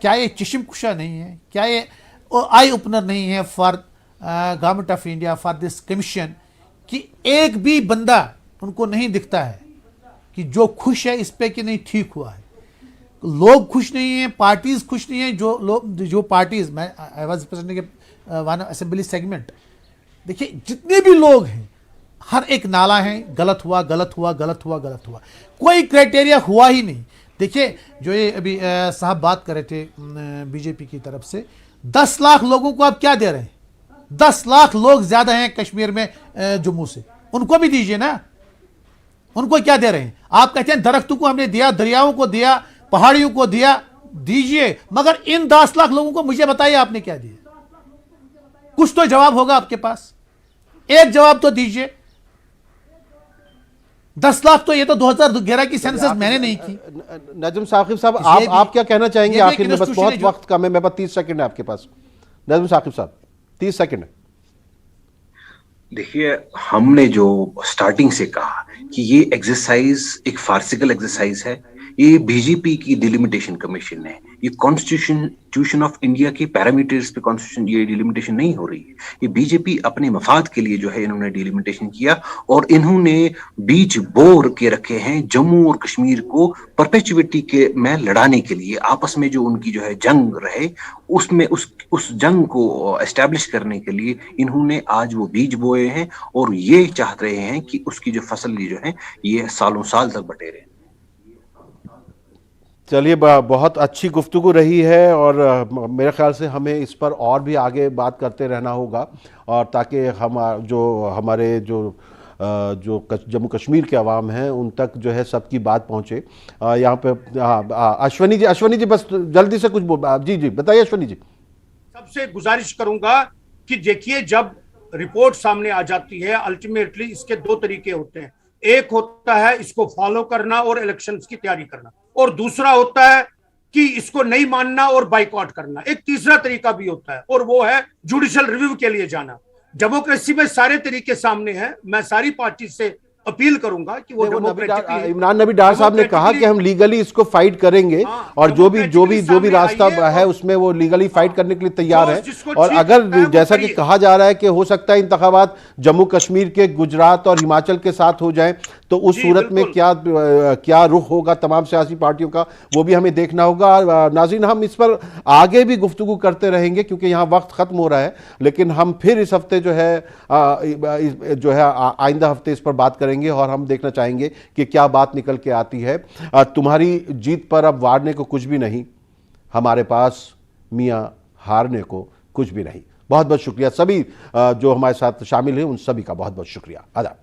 क्या ये चश्म कुशा नहीं है? क्या ये आई ओपनर नहीं है for government of India, for this commission, कि एक भी बंदा उनको नहीं दिखता है कि जो खुश है इस पे कि नहीं ठीक हुआ है। लोग खुश नहीं हैं, पार्टीज खुश नहीं है। जो पार्टीज, मैं I was representing one assembly segment, देखिए जितने भी लोग हैं हर एक नाला है, गलत हुआ, कोई क्राइटेरिया हुआ ही नहीं। देखिए, जो ये अभी साहब बात कर रहे थे बीजेपी की तरफ से, 10 लाख लोगों को आप क्या दे रहे हैं? 10 लाख लोग ज्यादा हैं कश्मीर में जम्मू से, उनको भी दीजिए ना। उनको क्या दे रहे हैं? आप कहते हैं दरख्तों को हमने दिया, दरियाओं को दिया, पहाड़ियों को दिया, दीजिए, मगर इन 10 लाख लोगों को मुझे बताइए आपने क्या दिया? कुछ तो जवाब होगा आपके पास, एक जवाब तो दीजिए। 10 लाख तो ये तो 2011 की सेंसस मैंने नहीं की। नजम साकिब साहब, आप क्या कहना चाहेंगे आखिर में? बस बहुत वक्त कम है, मेरे पास 30 सेकंड है आपके पास। नजम साकिब साहब 30 सेकंड है। देखिए, हमने जो स्टार्टिंग से कहा कि ये एक्सरसाइज एक फार्सिकल एक्सरसाइज है, ये बीजेपी की डिलिमिटेशन कमीशन है, ये कॉन्स्टिट्यूशन ऑफ इंडिया के पैरामीटर्स पे कॉन्स्टिट्यूशन ये डिलिमिटेशन नहीं हो रही है। ये बीजेपी अपने मफाद के लिए जो है इन्होंने डिलिमिटेशन किया और इन्होंने बीच बोर के रखे हैं जम्मू और कश्मीर को परपेचुइटी के में लड़ाने के लिए। आपस में जो उनकी जो है जंग रहे, उसमें उस जंग को एस्टैब्लिश करने के लिए इन्होंने आज वो बीज बोए हैं और ये चाह रहे हैं कि उसकी जो फसल जो है ये सालों साल तक बटेरे। चलिए, बहुत अच्छी गुफ्तगू रही है और मेरे ख्याल से हमें इस पर और भी आगे बात करते रहना होगा, और ताकि हम हमारे जो जम्मू कश्मीर के अवाम हैं उन तक जो है सबकी बात पहुँचे। यहाँ पे अश्वनी जी बस जल्दी से कुछ जी बताइए अश्वनी जी। सबसे गुजारिश करूंगा कि देखिए, जब रिपोर्ट सामने आ जाती है अल्टीमेटली इसके दो तरीके होते हैं। एक होता है इसको फॉलो करना और इलेक्शंस की तैयारी करना, और दूसरा होता है कि इसको नहीं मानना और बाइकआउट करना। एक तीसरा तरीका भी होता है और वो है जुडिशियल रिव्यू के लिए जाना। डेमोक्रेसी में सारे तरीके सामने हैं। मैं सारी पार्टी से अपील करूंगा कि वो इमरान नबी डार साहब ने कहा कि हम लीगली इसको फाइट करेंगे, और जो भी रास्ता है उसमें वो लीगली फाइट करने के लिए तैयार है। और अगर जैसा कि कहा जा रहा है कि हो सकता है इंतखाबात जम्मू कश्मीर के गुजरात और हिमाचल के साथ हो जाए, तो उस सूरत में क्या रुख होगा तमाम सियासी पार्टियों का, वो भी हमें देखना होगा। नाज़रीन, हम इस पर आगे भी गुफ्तगू करते रहेंगे क्योंकि यहाँ वक्त खत्म हो रहा है, लेकिन हम फिर इस हफ्ते जो है आइंदा हफ्ते इस पर बात करेंगे और हम देखना चाहेंगे कि क्या बात निकल के आती है। तुम्हारी जीत पर अब वारने को कुछ भी नहीं, हमारे पास मियां हारने को कुछ भी नहीं। बहुत बहुत शुक्रिया सभी जो हमारे साथ शामिल हैं, उन सभी का बहुत बहुत शुक्रिया। आदाब।